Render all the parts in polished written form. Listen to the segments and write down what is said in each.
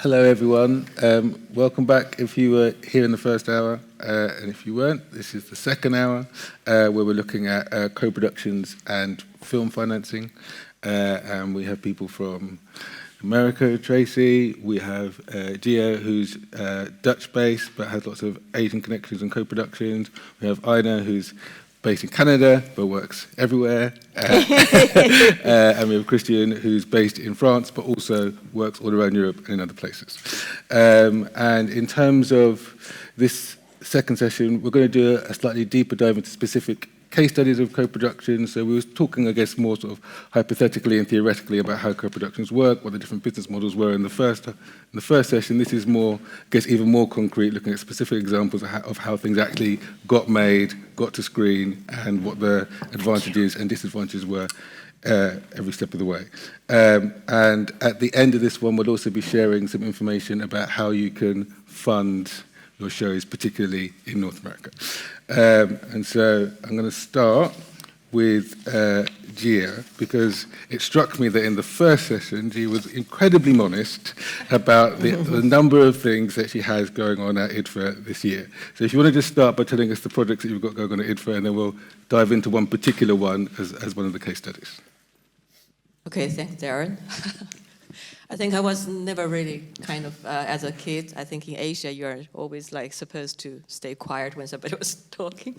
Hello, everyone. Welcome back if you were here in the first hour. And if you weren't, this is the second hour where we're looking at co-productions and film financing. And we have people from America, Tracy. We have Gia, who's Dutch-based but has lots of Asian connections and co-productions. We have Ina, who's based in Canada, but works everywhere. And we have Christian, who's based in France, but also works all around Europe and in other places. And in terms of this second session, we're going to do a slightly deeper dive into specific case studies of co-production. So we were talking, I guess, more sort of hypothetically and theoretically about how co-productions work, what the different business models were in the first session. This is more, I guess, even more concrete, looking at specific examples of how things actually got made, got to screen, and what the advantages and disadvantages were every step of the way. And at the end of this one, we'll also be sharing some information about how you can fund your shows, particularly in North America. And so I'm going to start with Gia, because it struck me that in the first session, Gia was incredibly modest about the number of things that she has going on at IDFA this year. So if you want to just start by telling us the projects that you've got going on at IDFA, and then we'll dive into one particular one as one of the case studies. Okay, thanks, Darren. I think I was never really kind of, as a kid, I think in Asia you're always like supposed to stay quiet when somebody was talking.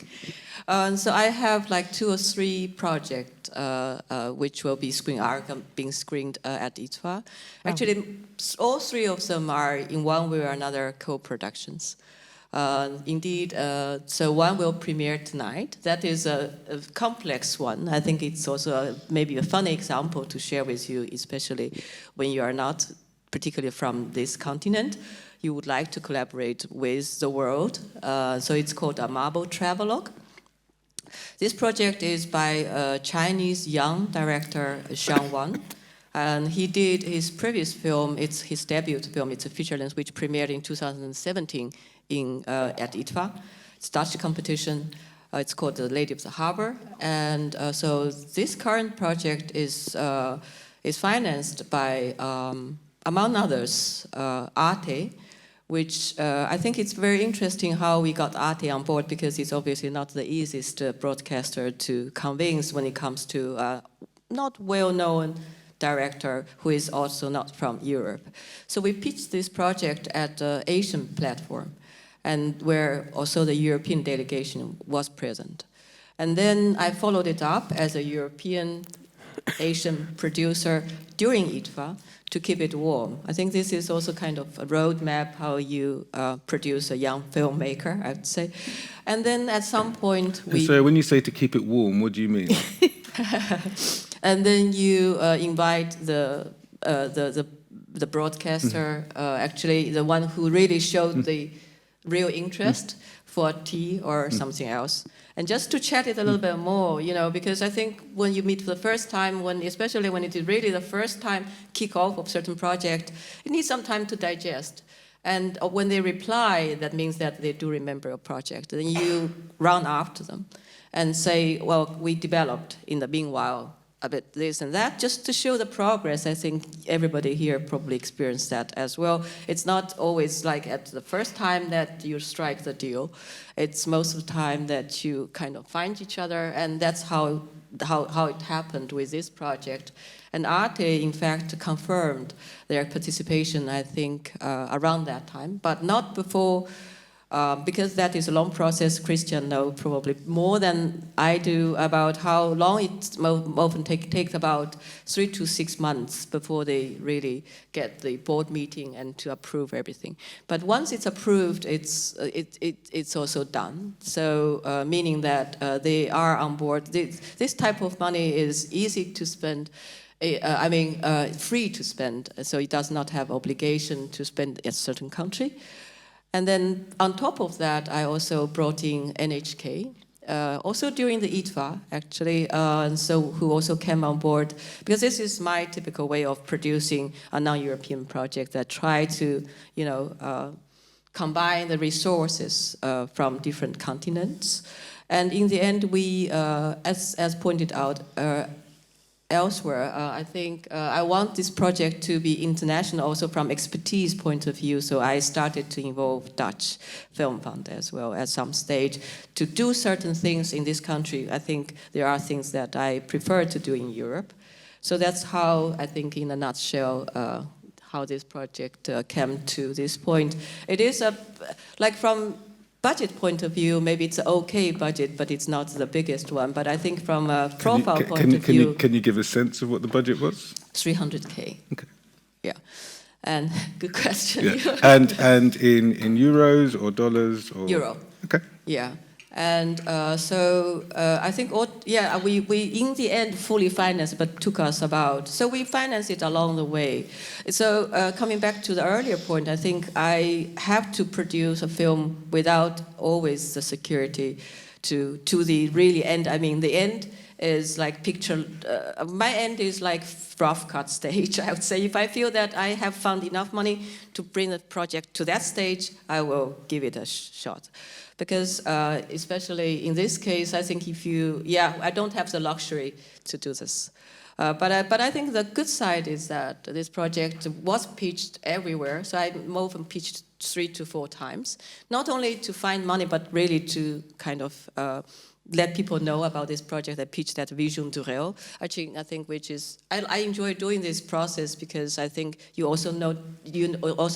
So I have like 2 or 3 projects which will be being screened at IDFA. Actually, all 3 of them are in one way or another co-productions. Indeed, so one will premiere tonight. That is a complex one. I think it's also maybe a funny example to share with you, especially when you are not particularly from this continent. You would like to collaborate with the world. So it's called a Marble Travelogue. This project is by a Chinese young director, Xiang Wang. And he did his previous film, it's his debut film, it's a feature length which premiered in 2017 at IDFA. It's Dutch competition. It's called The Lady of the Harbor. And so this current project is financed by, among others, Arte, which I think it's very interesting how we got Arte on board, because it's obviously not the easiest broadcaster to convince when it comes to not well-known director who is also not from Europe. So we pitched this project at the Asian platform, and where also the European delegation was present. And then I followed it up as a European Asian producer during IDFA to keep it warm. I think this is also kind of a roadmap how you produce a young filmmaker, I would say. And then at some point So when you say to keep it warm, what do you mean? And then you invite the broadcaster, actually the one who really showed the real interest for tea or something else. And just to chat it a little bit more, you know, because I think when you meet for the first time, especially when it is really the first time kick-off of certain project, it needs some time to digest. And when they reply, that means that they do remember a project. Then you run after them and say, well, we developed in the meanwhile a bit this and that, just to show the progress. I think everybody here probably experienced that as well. It's not always like at the first time that you strike the deal. It's most of the time that you kind of find each other, and that's how it happened with this project. And Arte, in fact, confirmed their participation, I think, around that time, but not before. Because that is a long process. Christian knows probably more than I do about how long it often takes about 3 to 6 months before they really get the board meeting and to approve everything. But once it's approved, it's also done. So meaning that they are on board. This type of money is easy to spend. Free to spend. So it does not have obligation to spend in a certain country. And then on top of that, I also brought in NHK, also during the IDFA, actually, and so who also came on board, because this is my typical way of producing a non-European project that try to, combine the resources from different continents. And in the end, we, as pointed out, elsewhere. I think I want this project to be international also from expertise point of view, so I started to involve Dutch Film Fund as well at some stage to do certain things in this country. I think there are things that I prefer to do in Europe. So that's how, I think in a nutshell, how this project came to this point. It is like from budget point of view, maybe it's an okay budget, but it's not the biggest one. But I think from a profile point of view... Can you give a sense of what the budget was? 300K. Okay. Yeah. And good question. Yeah. and in euros or dollars? Or? Euro. Okay. Yeah. And I think, we in the end fully financed, but took us about, so we financed it along the way. So coming back to the earlier point, I think I have to produce a film without always the security to the really end. I mean, the end is like picture, my end is like rough cut stage, I would say. If I feel that I have found enough money to bring the project to that stage, I will give it a shot. Because especially in this case, I think I don't have the luxury to do this. But I think the good side is that this project was pitched everywhere. So I more than pitched 3 to 4 times, not only to find money, but really to kind of let people know about this project. I pitched at Vision du Réel. Actually, I think I enjoy doing this process because I think you also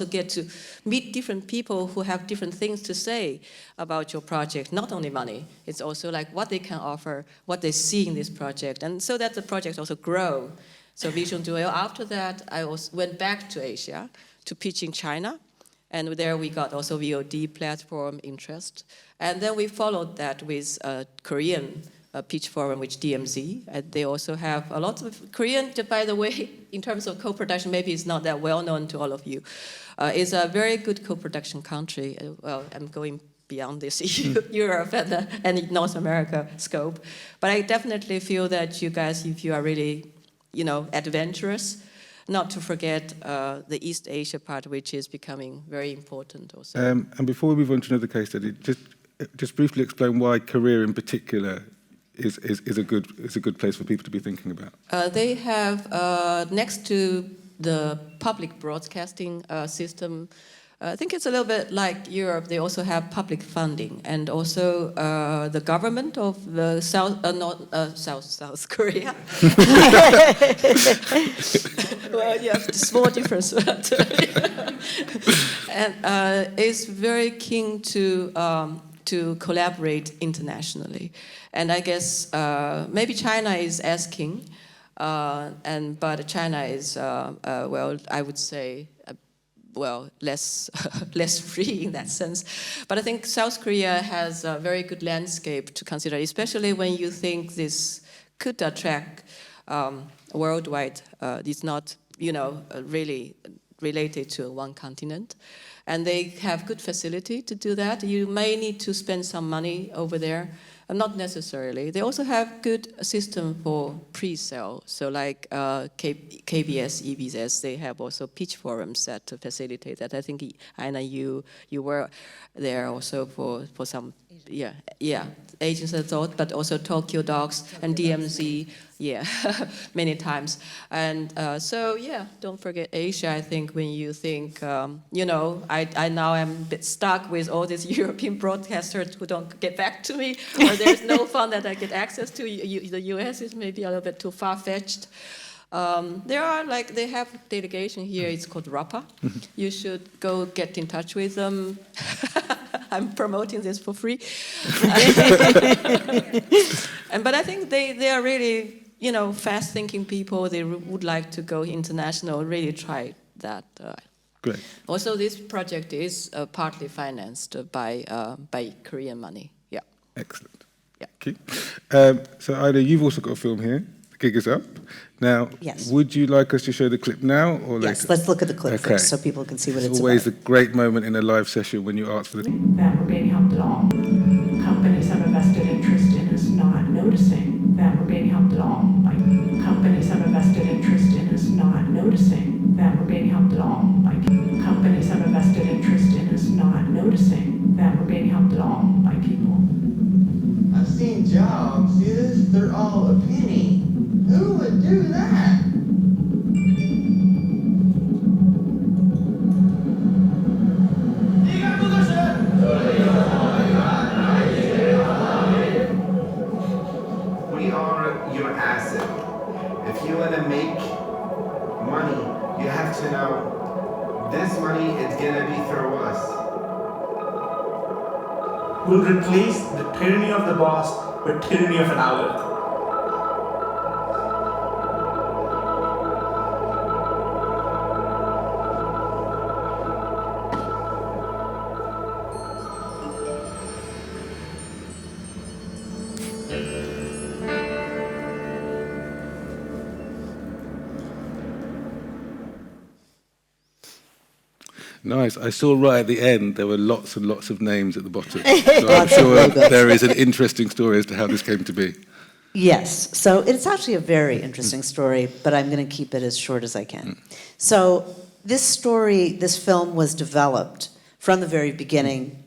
get to meet different people who have different things to say about your project, not only money. It's also like what they can offer, what they see in this project, and so that the project also grow. So Vision du Réel, after that, I also went back to Asia to pitch in China. And there we got also VOD platform interest. And then we followed that with a Korean pitch forum, which DMZ. And they also have a lot of Korean, by the way, in terms of co-production, maybe it's not that well known to all of you. It's a very good co-production country. Well, I'm going beyond this Europe and North America scope. But I definitely feel that you guys, if you are really, adventurous, not to forget the East Asia part, which is becoming very important also. And before we move on to another case study, just briefly explain why Korea in particular is a good place for people to be thinking about. They have next to the public broadcasting system. I think it's a little bit like Europe. They also have public funding, and also the government of the South Korea. Well, you have a small difference, but and is very keen to collaborate internationally. And I guess maybe China is asking, but China is I would say. Less free in that sense. But I think South Korea has a very good landscape to consider, especially when you think this could attract worldwide. It's not, really related to one continent. And they have good facility to do that. You may need to spend some money over there. Not necessarily. They also have good system for pre-sale. So like KBS, EBS, they have also pitch forums that to facilitate that. I think, Aina, you were there also for some, agents I thought, but also Tokyo Docs and DMZ, many times. And don't forget Asia. I think when you think, I now am a bit stuck with all these European broadcasters who don't get back to me, or there's no fund that I get access to. The US is maybe a little bit too far-fetched. They have delegation here, it's called RAPA. You should go get in touch with them. I'm promoting this for free. But I think they are really, fast-thinking people. They would like to go international, really try that. Great. Also, this project is partly financed by Korean money. Yeah. Excellent. Yeah. Okay. So Ida, you've also got a film here. The gig is up. Now, yes. Would you like us to show the clip now or later? Yes, let's look at the clip first so people can see what it's always about. a great moment in a live session when you ask for the... That we're being helped at all. Companies have a vested interest in us not noticing that we're being helped at all. Like, companies have a vested interest in us not noticing that we're being helped at all. Like, companies have a vested interest in us not noticing that we're being helped at all by people. I've seen jobs, see this? They're all a penny. Who would do that? We are your asset. If you want to make money, you have to know this money is going to be through us. We'll replace the tyranny of the boss with tyranny of an algorithm. Nice. I saw right at the end there were lots and lots of names at the bottom. So I'm sure there is an interesting story as to how this came to be. Yes, so it's actually a very interesting story, but I'm going to keep it as short as I can. So this story, this film was developed from the very beginning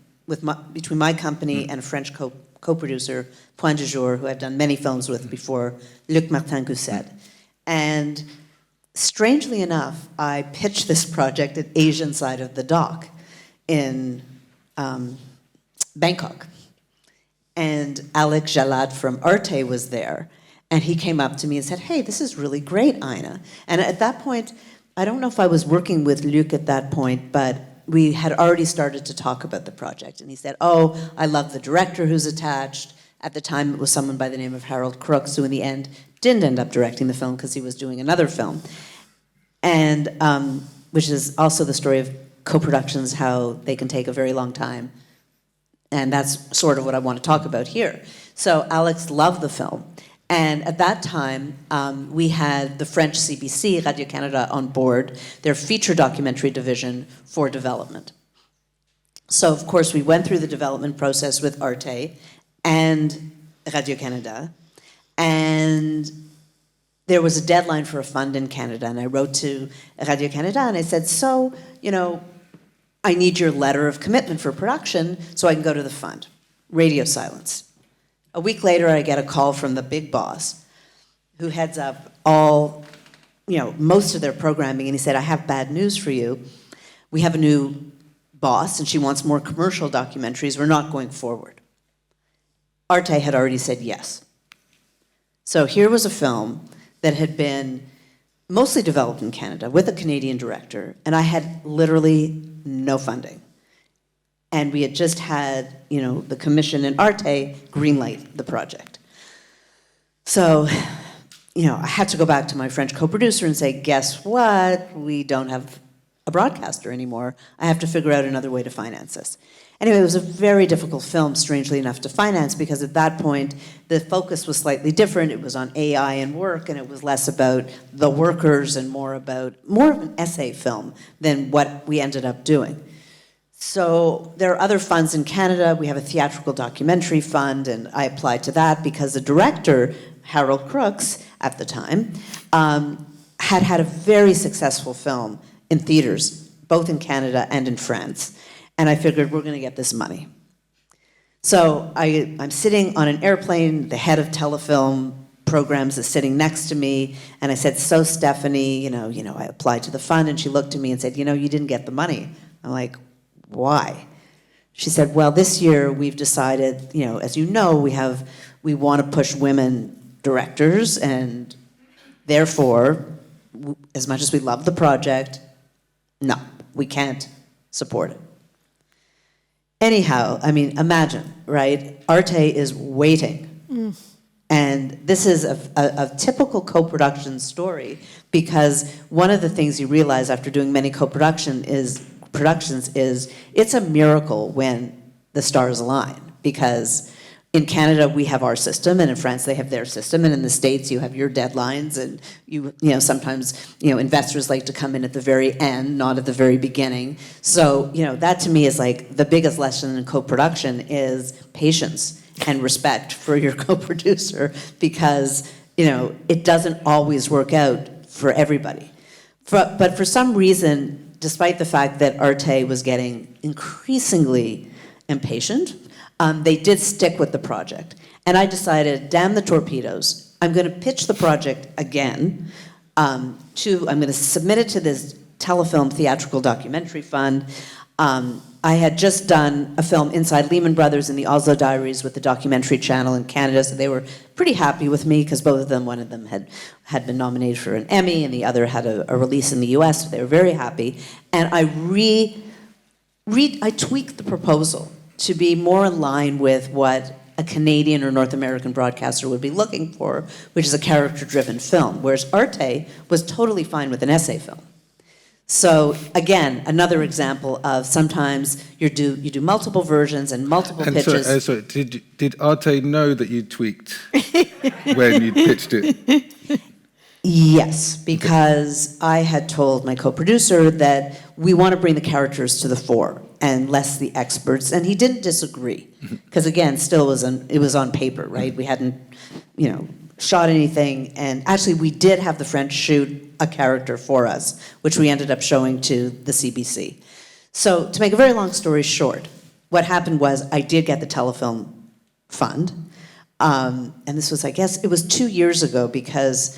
between my company and a French co-producer, Point du Jour, who I've done many films with before, Luc Martin-Gousset. And strangely enough, I pitched this project at Asian side of the dock in Bangkok. And Alex Jalad from Arte was there. And he came up to me and said, hey, this is really great, Ina. And at that point, I don't know if I was working with Luc at that point, but we had already started to talk about the project. And he said, oh, I love the director who's attached. At the time, it was someone by the name of Harold Crooks, who in the end didn't end up directing the film because he was doing another film. And which is also the story of co-productions, how they can take a very long time. And that's sort of what I want to talk about here. So Alex loved the film. And at that time, we had the French CBC, Radio-Canada, on board, their feature documentary division for development. So, of course, we went through the development process with Arte and Radio-Canada. And there was a deadline for a fund in Canada. And I wrote to Radio-Canada and I said, so, I need your letter of commitment for production so I can go to the fund. Radio silence. A week later, I get a call from the big boss who heads up all, most of their programming, and he said, I have bad news for you. We have a new boss, and she wants more commercial documentaries. We're not going forward. Arte had already said yes. So here was a film that had been mostly developed in Canada with a Canadian director, and I had literally no funding. And we had just had, the commission and Arte greenlight the project. So, I had to go back to my French co-producer and say, guess what? We don't have a broadcaster anymore. I have to figure out another way to finance this. Anyway, it was a very difficult film, strangely enough, to finance because at that point, the focus was slightly different. It was on AI and work, and it was less about the workers and more of an essay film than what we ended up doing. So there are other funds in Canada. We have a theatrical documentary fund, and I applied to that because the director, Harold Crooks, at the time, had a very successful film in theaters, both in Canada and in France. And I figured, we're going to get this money. So I'm sitting on an airplane, the head of telefilm programs is sitting next to me, and I said, so Stephanie, I applied to the fund, and she looked at me and said, you didn't get the money. I'm like, why? She said, well, this year we've decided, as you know, we want to push women directors, and therefore, as much as we love the project, no, we can't support it. Anyhow, imagine, right? Arte is waiting. And this is a typical co-production story because one of the things you realize after doing many co-productions is it's a miracle when the stars align because in Canada we have our system and in France they have their system and in the States you have your deadlines and sometimes investors like to come in at the very end, not at the very beginning. So that to me is like the biggest lesson in co-production is patience and respect for your co-producer because it doesn't always work out for everybody. But for some reason, despite the fact that Arte was getting increasingly impatient, they did stick with the project. And I decided, damn the torpedoes, I'm going to pitch the project again. I'm going to submit it to this Telefilm Theatrical Documentary Fund. I had just done a film, Inside Lehman Brothers, in the Oslo Diaries with the Documentary Channel in Canada, so they were pretty happy with me because both of them, one of them had been nominated for an Emmy and the other had a release in the US, so they were very happy. And I tweaked the proposal to be more in line with what a Canadian or North American broadcaster would be looking for, which is a character-driven film, whereas Arte was totally fine with an essay film. So again, another example of sometimes you do multiple versions and multiple pitches. Sorry, did Arte know that you tweaked when you pitched it? Yes, because I had told my co-producer that we want to bring the characters to the fore and less the experts, and he didn't disagree. Because again, still it was on paper, right? We hadn't, shot anything, and actually we did have the French shoot a character for us, which we ended up showing to the CBC. So to make a very long story short, what happened was I did get the Telefilm Fund, and this was, I guess, it was 2 years ago because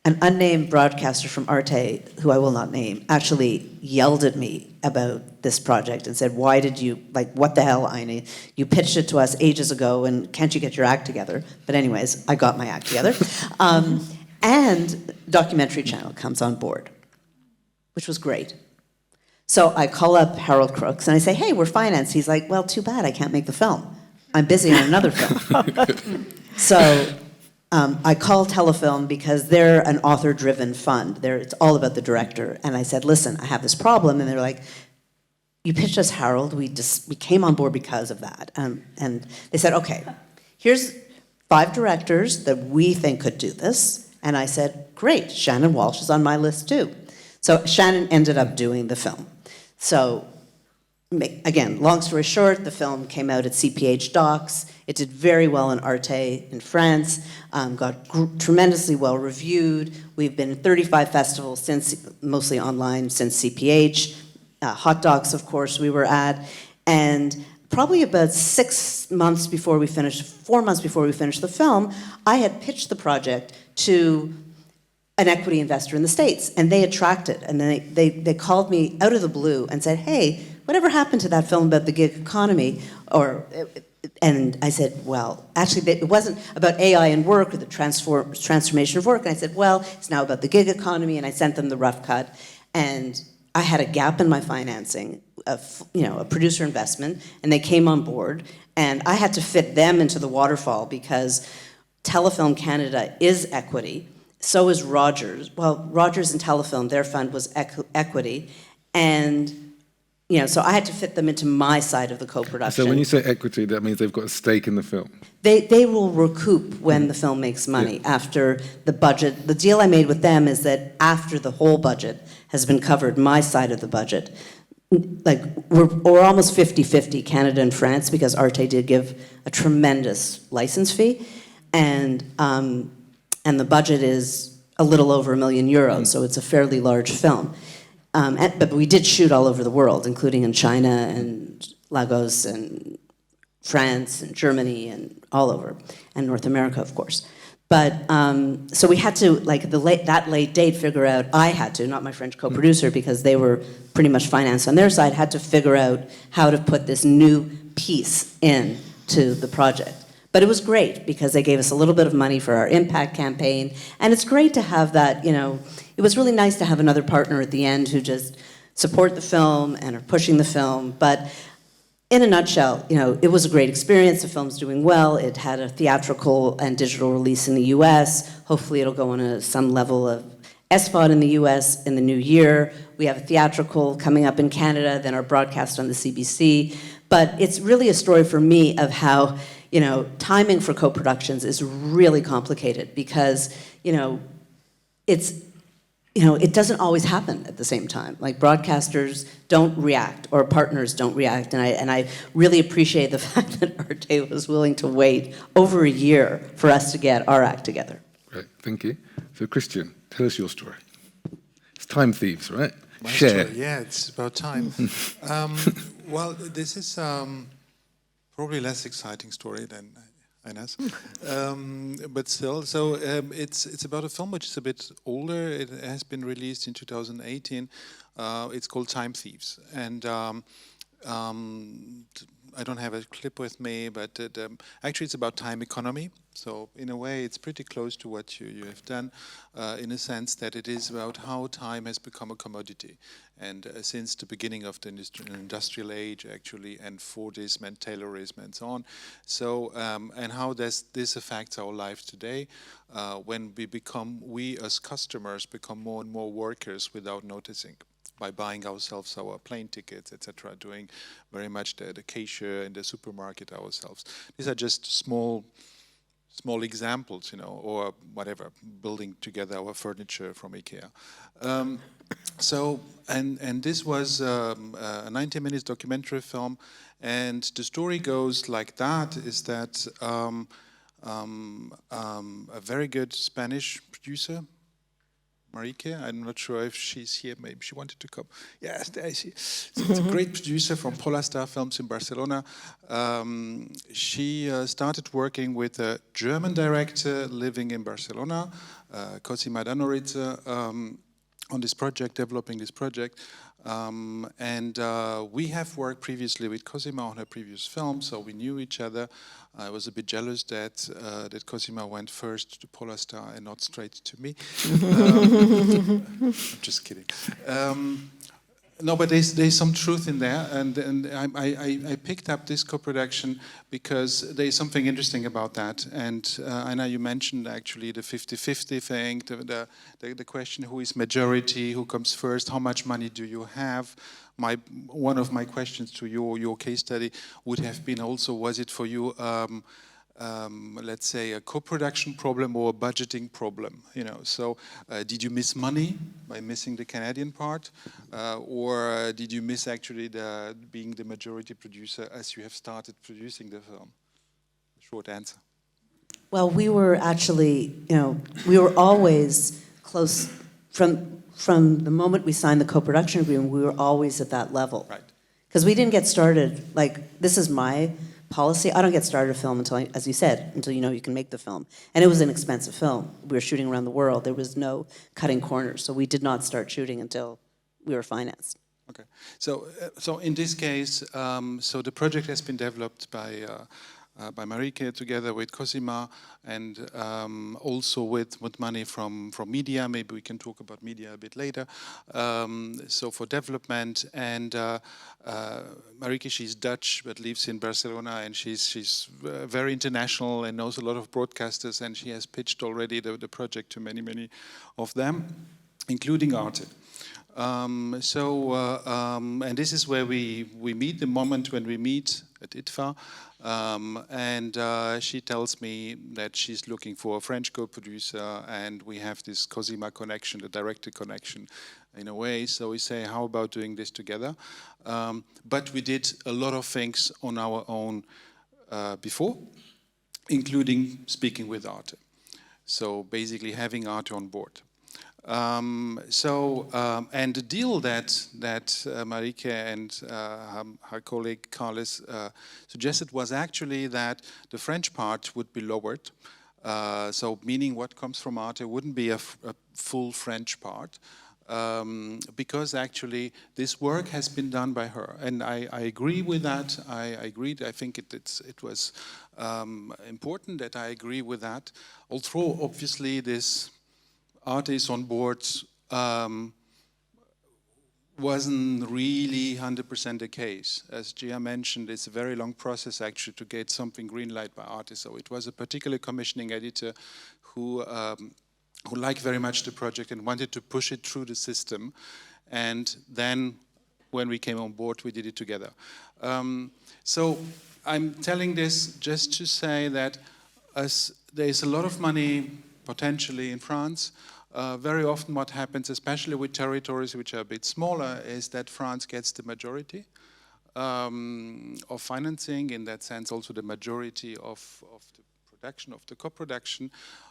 an unnamed broadcaster from Arte, who I will not name, actually yelled at me about this project and said, why did you, what the hell, Ina? You pitched it to us ages ago and can't you get your act together? But anyways, I got my act together. And Documentary Channel comes on board, which was great. So I call up Harold Crooks and I say, hey, we're financed. He's like, well, too bad, I can't make the film. I'm busy on another film. So I call Telefilm because they're an author-driven fund. It's all about the director. And I said, listen, I have this problem. And they're like, you pitched us, Harold. We came on board because of that. And they said, okay, here's 5 directors that we think could do this. And I said, great, Shannon Walsh is on my list too. So Shannon ended up doing the film. So again, long story short, the film came out at CPH Docs. It did very well in Arte in France, got tremendously well reviewed. We've been in 35 festivals since, mostly online, since CPH. Hot Docs, of course, we were at. And probably about 4 months before we finished the film, I had pitched the project to an equity investor in the States, and they attracted. And then they called me out of the blue and said, hey, whatever happened to that film about the gig economy? And I said, well, actually, it wasn't about AI and work or the transformation of work. And I said, well, it's now about the gig economy, and I sent them the rough cut. And I had a gap in my financing, a producer investment, and they came on board. And I had to fit them into the waterfall because Telefilm Canada is equity. So is Rogers. Well, Rogers and Telefilm, their fund was equity. And so I had to fit them into my side of the co-production. So when you say equity, that means they've got a stake in the film? They will recoup when the film makes money after the budget. The deal I made with them is that after the whole budget has been covered, my side of the budget, we're almost 50-50, Canada and France, because Arte did give a tremendous license fee. And the budget is a little over €1 million, so it's a fairly large film. But we did shoot all over the world, including in China and Lagos and France and Germany and all over, and North America, of course. But so we had to, that late date, figure out, I had to, not my French co-producer, because they were pretty much financed on their side, had to figure out how to put this new piece into the project. But it was great because they gave us a little bit of money for our impact campaign, and it's great to have that, it was really nice to have another partner at the end who just support the film and are pushing the film. But in a nutshell, it was a great experience. The film's doing well. It had a theatrical and digital release in the US. Hopefully it'll go on some level of SVOD in the US in the new year. We have a theatrical coming up in Canada, then our broadcast on the CBC. But it's really a story for me of how timing for co-productions is really complicated because, it doesn't always happen at the same time. Like broadcasters don't react or partners don't react. And I really appreciate the fact that Arte was willing to wait over a year for us to get our act together. Right, thank you. So Christian, tell us your story. It's Time Thieves, right? My Share. story, yeah, it's about time. Well, this is probably a less exciting story than I Ines. But still, so it's about a film which is a bit older. It has been released in 2018. It's called Time Thieves, and I don't have a clip with me, but actually it's about time economy. So in a way, it's pretty close to what you have done, in a sense that it is about how time has become a commodity. And since the beginning of the industrial age, actually, and Fordism and Taylorism and so on. So, and how does this affect our life today when we as customers become more and more workers without noticing, by buying ourselves our plane tickets, etc., doing very much the cashier in the supermarket ourselves. These are just small examples, you know, or whatever, building together our furniture from IKEA. So, and this was a 90-minute documentary film, and the story goes like that, is that a very good Spanish producer, Marike, I'm not sure if she's here, maybe she wanted to come. Yes, there she is. So it's a great producer from Polar Films in Barcelona. She started working with a German director living in Barcelona, Cosima Danoritze, on this project, developing this project. And we have worked previously with Cosima on her previous film, so we knew each other. I was a bit jealous that that Cosima went first to Polar Star and not straight to me. I'm just kidding. No, but there's some truth in there, and I picked up this co-production because there's something interesting about that. And I know you mentioned actually the 50-50 thing, the question who is majority, who comes first, how much money do you have? One of my questions to your case study would have been also, was it for you let's say a co-production problem or a budgeting problem, you know? So did you miss money by missing the Canadian part, or did you miss actually being the majority producer as you have started producing the film? Short answer. Well, we were actually, you know, we were always close from the moment we signed the co-production agreement. We were always at that level, right? Because we didn't get started. Like, this is my policy. I don't get started a film until, as you said, until you know you can make the film. And it was an expensive film. We were shooting around the world. There was no cutting corners. So we did not start shooting until we were financed. Okay. So in this case, so the project has been developed by Marike together with Cosima, and also with money from media. Maybe we can talk about media a bit later. So for development, and Marike, she's Dutch but lives in Barcelona, and she's very international and knows a lot of broadcasters, and she has pitched already the project to many of them, including Arte. And this is where we meet, the moment when we meet at IDFA, and she tells me that she's looking for a French co-producer, and we have this Cosima connection, the director connection in a way, so we say, how about doing this together? But we did a lot of things on our own before, including speaking with Arte. So basically having Arte on board. And the deal that Marike and her colleague Carles suggested was actually that the French part would be lowered. So meaning what comes from Arte wouldn't be a full French part, because actually this work has been done by her, and I agree with that. I agreed. I think it was important that I agree with that. Although obviously this Arte is on board wasn't really 100% the case. As Gia mentioned, it's a very long process actually to get something green light by Arte. So it was a particular commissioning editor who liked very much the project and wanted to push it through the system. And then when we came on board, we did it together. So I'm telling this just to say that as there is a lot of money potentially in France, very often what happens, especially with territories which are a bit smaller, is that France gets the majority of financing, in that sense also the majority of the production, of the co-production,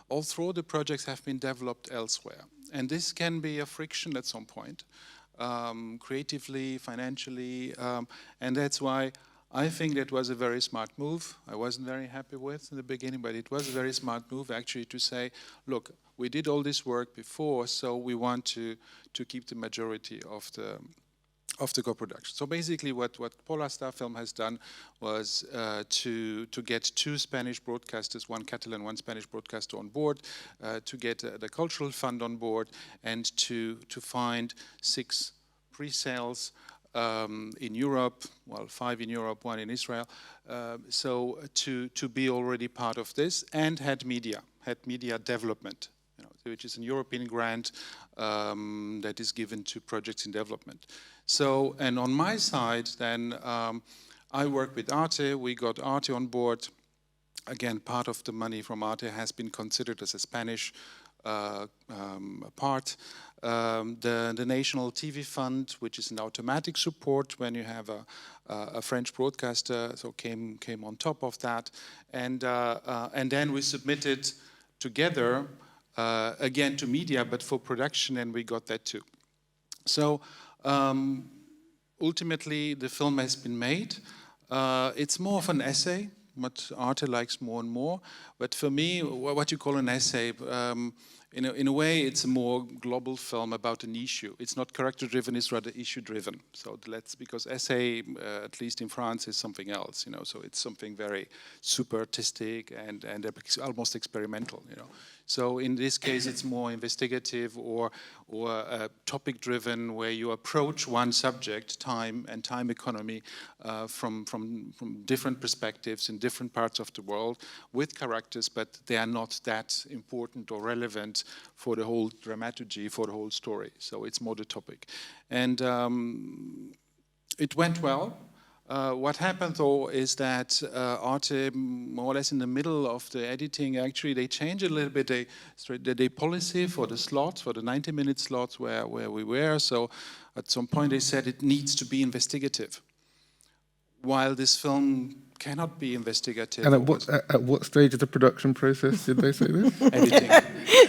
although the projects have been developed elsewhere. And this can be a friction at some point, creatively, financially, and that's why I think that was a very smart move. I wasn't very happy with in the beginning, but it was a very smart move actually to say, look, we did all this work before, so we want to keep the majority of the co-production. So basically what Polar Star Film has done was to get 2 Spanish broadcasters, 1 Catalan, 1 Spanish broadcaster on board, to get the cultural fund on board, and to find 6 pre-sales in Europe, well, 5 in Europe, 1 in Israel, so to be already part of this, and had media development, which is a European grant that is given to projects in development. So, and on my side, then I work with Arte. We got Arte on board. Again, part of the money from Arte has been considered as a Spanish part. The National TV Fund, which is an automatic support when you have a French broadcaster, so came on top of that, and then we submitted together again to media, but for production, and we got that too. So ultimately, the film has been made. It's more of an essay, what Arte likes more and more. But for me, what you call an essay, in a way, it's a more global film about an issue. It's not character-driven; it's rather issue-driven. So because essay, at least in France, is something else. So it's something very super artistic and almost experimental. So in this case, it's more investigative or topic-driven, where you approach one subject, time and time economy, from different perspectives in different parts of the world with characters, but they are not that important or relevant for the whole dramaturgy, for the whole story. So it's more the topic. And it went well. What happened, though, is that Arte, more or less in the middle of the editing, actually they changed a little bit the policy for the slots, for the 90-minute slots where we were. So at some point they said it needs to be investigative, while this film cannot be investigative. And at what stage of the production process did they say this? Editing.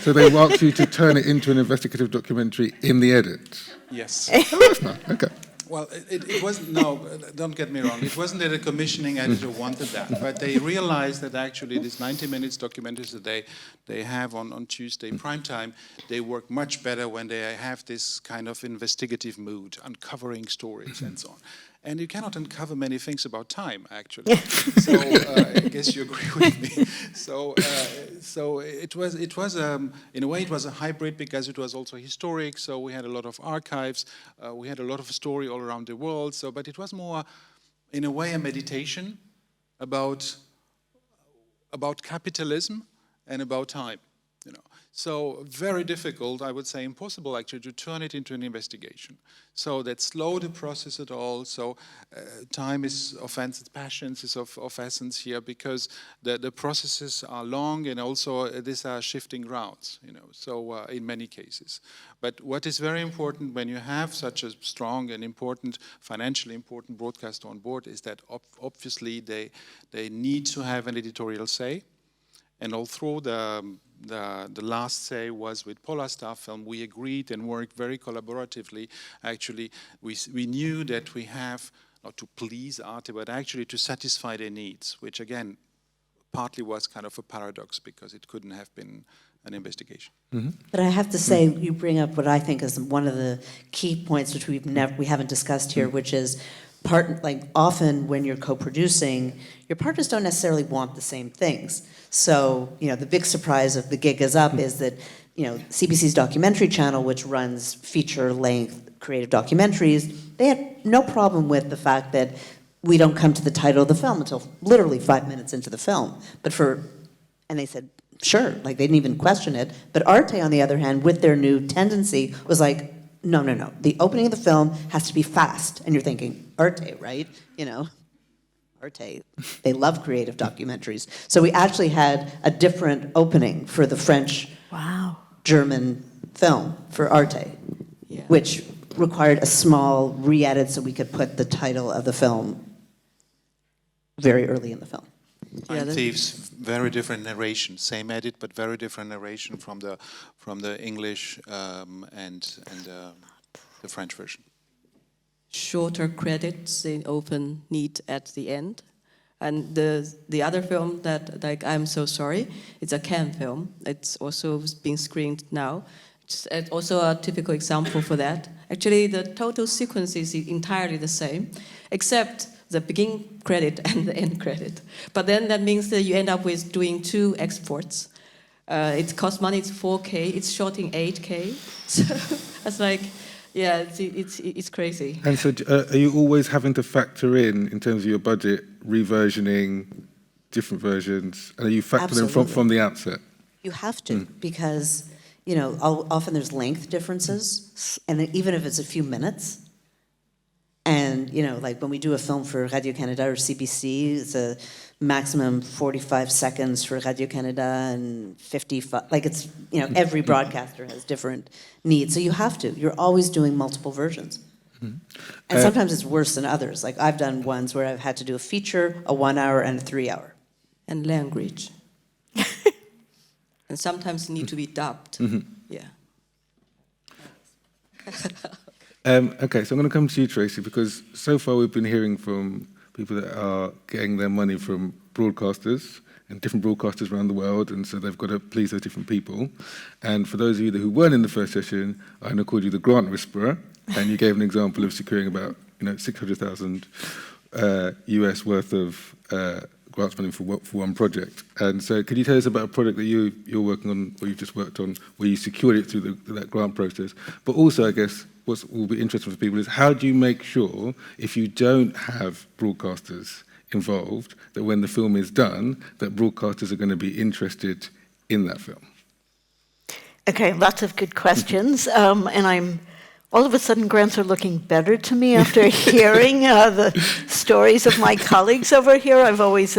So they asked you to turn it into an investigative documentary in the edit? Yes. Oh, that's nice. Okay. Well, it wasn't, no, don't get me wrong, it wasn't that a commissioning editor wanted that, but they realized that actually these 90 minutes documentaries that they have on Tuesday primetime, they work much better when they have this kind of investigative mood, uncovering stories and so on. And you cannot uncover many things about time, actually. So I guess you agree with me. So it was in a way it was a hybrid, because it was also historic. So we had a lot of archives, we had a lot of story all around the world. So, but it was more, in a way, a meditation about capitalism and about time. So very difficult, I would say impossible actually, to turn it into an investigation. So that slowed the process at all. So time is of essence, patience is of essence here, because the processes are long, and also these are shifting grounds, so in many cases. But what is very important when you have such a strong and important, financially important broadcaster on board is that obviously they need to have an editorial say. And although the last say was with Polar Star Film, we agreed and worked very collaboratively. Actually, we knew that we have, not to please Arte, but actually to satisfy their needs, which again, partly was kind of a paradox, because it couldn't have been an investigation. Mm-hmm. But I have to say, you bring up what I think is one of the key points which we haven't discussed here, which is often when you're co-producing, your partners don't necessarily want the same things. So, the big surprise of The Gig Is Up is that, CBC's documentary channel, which runs feature-length creative documentaries, they had no problem with the fact that we don't come to the title of the film until literally 5 minutes into the film. And they said, sure, they didn't even question it. But Arte, on the other hand, with their new tendency, was like, no. The opening of the film has to be fast. And you're thinking, Arte, right? Arte, they love creative documentaries. So we actually had a different opening for the French-German film for Arte, which required a small re-edit so we could put the title of the film very early in the film. Time Thieves, very different narration, same edit, but very different narration from the English and the French version. shorter credits they often need at the end. And the other film that, like, I'm So Sorry, it's a Cannes film. It's also being screened now. It's also a typical example for that. Actually, the total sequence is entirely the same, except the beginning credit and the end credit. But then that means that you end up with doing 2 exports. It costs money, it's 4K, it's shot in 8K. So it's like, yeah, it's crazy. And so are you always having to factor in terms of your budget, reversioning, different versions? And are you factoring in from the outset? You have to, because, you know, often there's length differences, and even if it's a few minutes, and, you know, like when we do a film for Radio-Canada or CBC, it's a maximum 45 seconds for Radio-Canada and 55, like it's, you know, every broadcaster has different needs. So you have to, you're always doing multiple versions. And sometimes it's worse than others. Like I've done ones where I've had to do a feature, a 1 hour and a 3 hour. And language. And sometimes need to be dubbed. Yeah. Okay, so I'm going to come to you, Tracy, because so far we've been hearing from people that are getting their money from broadcasters and different broadcasters around the world, and so they've got to please those different people. And for those of you who weren't in the first session, I called you the grant whisperer, and you gave an example of securing about, you know, 600,000 US worth of grants money for one project. And so could you tell us about a project that you're working on, or you've just worked on, where you secured it through that grant process? But also, I guess, what will be interesting for people is how do you make sure, if you don't have broadcasters involved, that when the film is done, that broadcasters are going to be interested in that film? Okay, lots of good questions. And I'm all of a sudden, grants are looking better to me after hearing the stories of my colleagues over here. I've always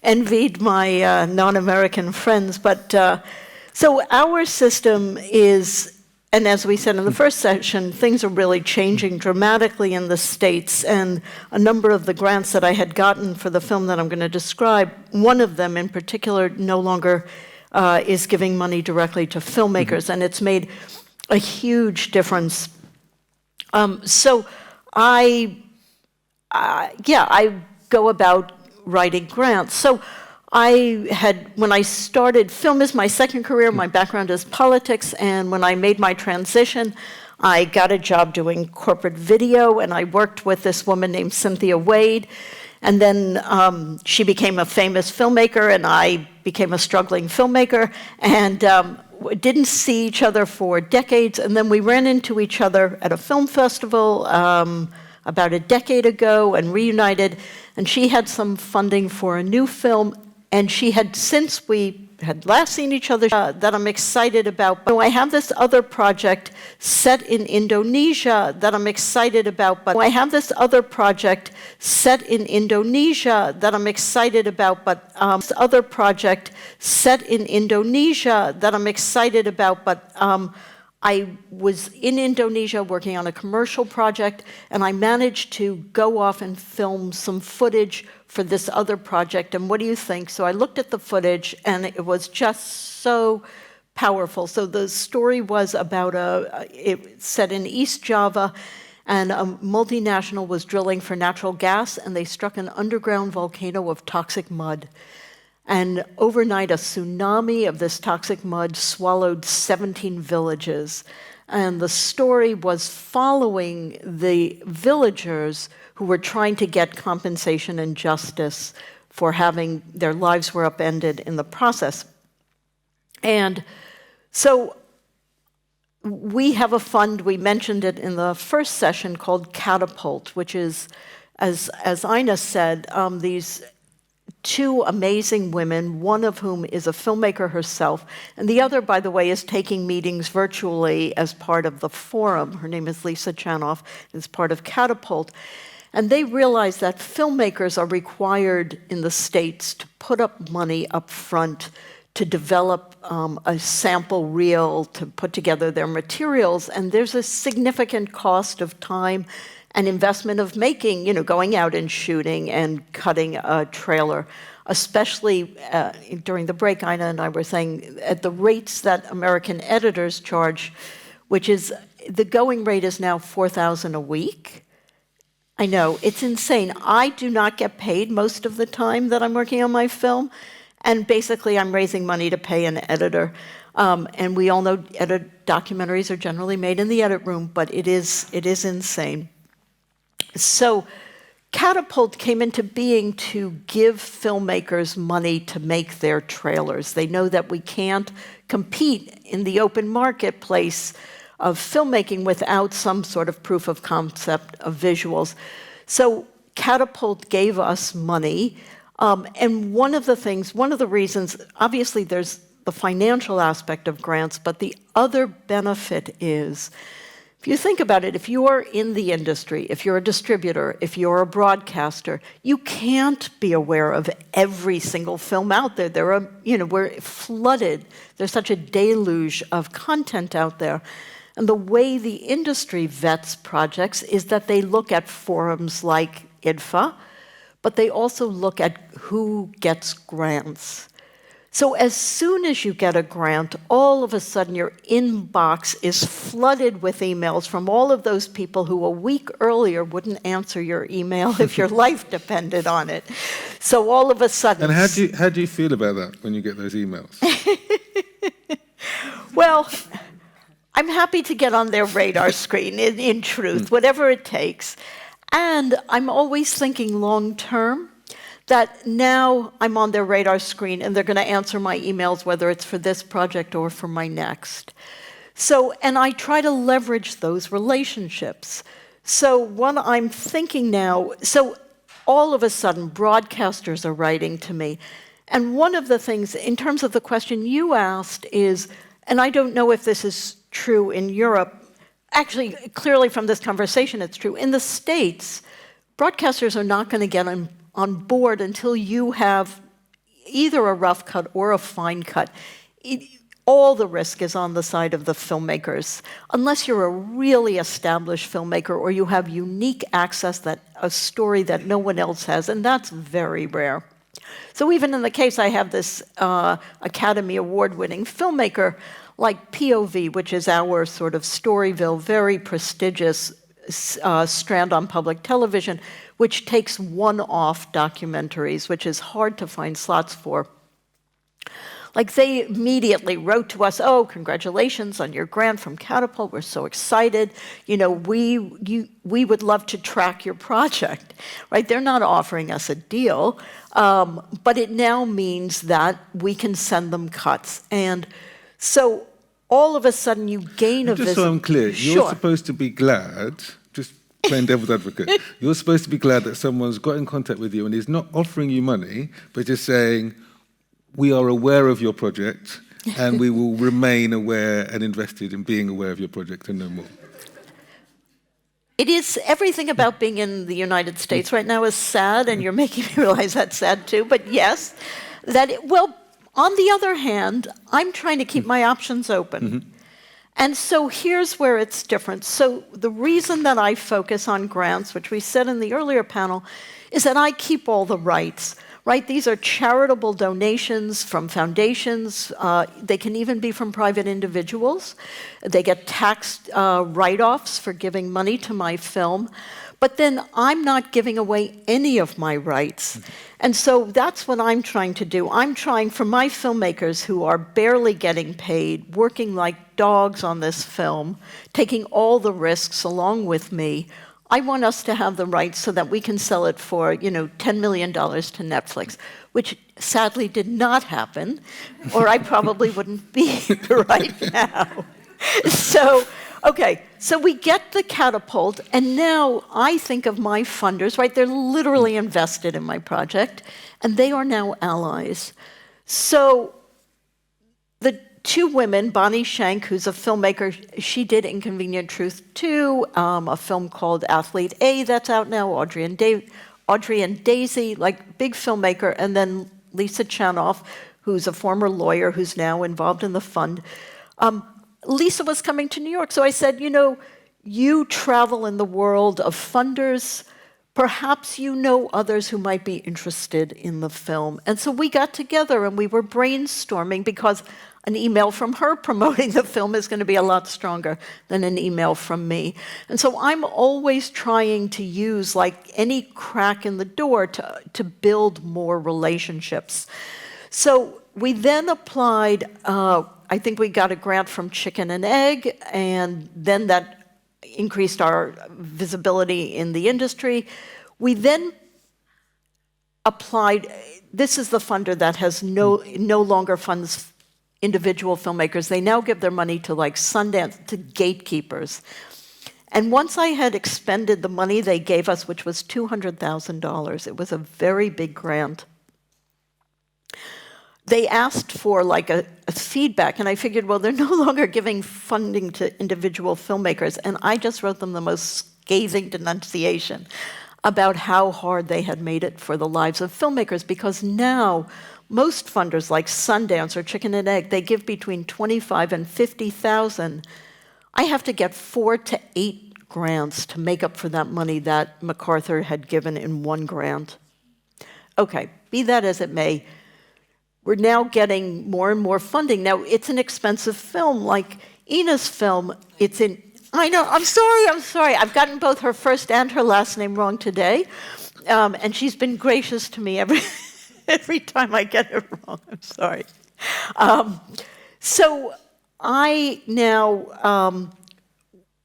envied my non-American friends. But so our system is, and as we said in the first session, things are really changing dramatically in the States. And a number of the grants that I had gotten for the film that I'm going to describe, one of them in particular no longer is giving money directly to filmmakers. And it's made a huge difference. So I go about writing grants. So when I started, film is my second career, my background is politics, and when I made my transition, I got a job doing corporate video, and I worked with this woman named Cynthia Wade, and then she became a famous filmmaker, and I became a struggling filmmaker, and didn't see each other for decades, and then we ran into each other at a film festival about a decade ago and reunited, and she had some funding for a new film, and she had, since we had last seen each other, that I'm excited about. So I have this other project set in Indonesia that I'm excited about, but I have this other project set in Indonesia that I'm excited about, but this other project set in Indonesia that I'm excited about, but I was in Indonesia working on a commercial project, and I managed to go off and film some footage for this other project, and what do you think? So I looked at the footage, and it was just so powerful. So the story was about it set in East Java, and a multinational was drilling for natural gas, and they struck an underground volcano of toxic mud. And overnight, a tsunami of this toxic mud swallowed 17 villages. And the story was following the villagers who were trying to get compensation and justice for having their lives were upended in the process. And so we have a fund, we mentioned it in the first session, called Catapult, which is, as Ina said, these two amazing women, one of whom is a filmmaker herself, and the other, by the way, is taking meetings virtually as part of the forum. Her name is Lisa Chanoff, is part of Catapult. And they realize that filmmakers are required in the States to put up money up front to develop a sample reel, to put together their materials, and there's a significant cost of time and investment of making, going out and shooting and cutting a trailer, especially during the break, Ina and I were saying, at the rates that American editors charge, which is, the going rate is now $4,000 a week. I know, it's insane. I do not get paid most of the time that I'm working on my film, and basically I'm raising money to pay an editor. And we all know documentaries are generally made in the edit room, but it is insane. So Catapult came into being to give filmmakers money to make their trailers. They know that we can't compete in the open marketplace of filmmaking without some sort of proof of concept of visuals. So Catapult gave us money, and one of the reasons, obviously there's the financial aspect of grants, but the other benefit is, if you think about it, if you are in the industry, if you're a distributor, if you're a broadcaster, you can't be aware of every single film out there. We're flooded. There's such a deluge of content out there. And the way the industry vets projects is that they look at forums like IDFA, but they also look at who gets grants. So as soon as you get a grant, all of a sudden your inbox is flooded with emails from all of those people who a week earlier wouldn't answer your email if your life depended on it. So all of a sudden... And how do you feel about that when you get those emails? Well, I'm happy to get on their radar screen, in truth, whatever it takes. And I'm always thinking long term, that now I'm on their radar screen and they're going to answer my emails, whether it's for this project or for my next. So, and I try to leverage those relationships. So what I'm thinking now, so all of a sudden broadcasters are writing to me. And one of the things, in terms of the question you asked is, and I don't know if this is true in Europe, actually, clearly from this conversation it's true. In the States, broadcasters are not going to get on board until you have either a rough cut or a fine cut. All the risk is on the side of the filmmakers, unless you're a really established filmmaker or you have unique access, a story that no one else has, and that's very rare. So even in the case I have this Academy Award-winning filmmaker like POV, which is our sort of Storyville, very prestigious strand on public television, which takes one-off documentaries, which is hard to find slots for. Like, they immediately wrote to us, oh, congratulations on your grant from Catapult, we're so excited. We would love to track your project, right? They're not offering us a deal, but it now means that we can send them cuts. And so all of a sudden you gain a Just so I'm clear, you're supposed to be glad, just playing devil's advocate, you're supposed to be glad that someone's got in contact with you and is not offering you money, but just saying, we are aware of your project and we will remain aware and invested in being aware of your project and no more. It is, everything about being in the United States right now is sad, and you're making me realize that's sad too, but yes, on the other hand, I'm trying to keep my options open. Mm-hmm. And so here's where it's different. So the reason that I focus on grants, which we said in the earlier panel, is that I keep all the rights, right? These are charitable donations from foundations. They can even be from private individuals. They get tax write-offs for giving money to my film. But then I'm not giving away any of my rights. And so that's what I'm trying to do. I'm trying for my filmmakers who are barely getting paid, working like dogs on this film, taking all the risks along with me. I want us to have the rights so that we can sell it for, $10 million to Netflix, which sadly did not happen, or I probably wouldn't be here right now. So, okay, so we get the Catapult, and now I think of my funders, right? They're literally invested in my project, and they are now allies. So the two women, Bonnie Shank, who's a filmmaker, she did Inconvenient Truth 2, a film called Athlete A that's out now, Audrey and Daisy, like big filmmaker, and then Lisa Chanoff, who's a former lawyer who's now involved in the fund. Lisa was coming to New York, so I said, you travel in the world of funders, perhaps you know others who might be interested in the film. And so we got together and we were brainstorming because an email from her promoting the film is going to be a lot stronger than an email from me. And so I'm always trying to use like any crack in the door to build more relationships. So we then applied, I think we got a grant from Chicken and Egg, and then that increased our visibility in the industry. We then applied, this is the funder that has no longer funds individual filmmakers. They now give their money to like Sundance, to gatekeepers. And once I had expended the money they gave us, which was $200,000, it was a very big grant, they asked for like a feedback, and I figured, well, they're no longer giving funding to individual filmmakers, and I just wrote them the most scathing denunciation about how hard they had made it for the lives of filmmakers, because now most funders like Sundance or Chicken and Egg, they give between $25,000 and $50,000. I have to get 4 to 8 grants to make up for that money that MacArthur had given in one grant. Okay, be that as it may, we're now getting more and more funding. Now, it's an expensive film, like Ina's film, it's in, I know, I'm sorry. I've gotten both her first and her last name wrong today, and she's been gracious to me every time I get it wrong. I'm sorry. So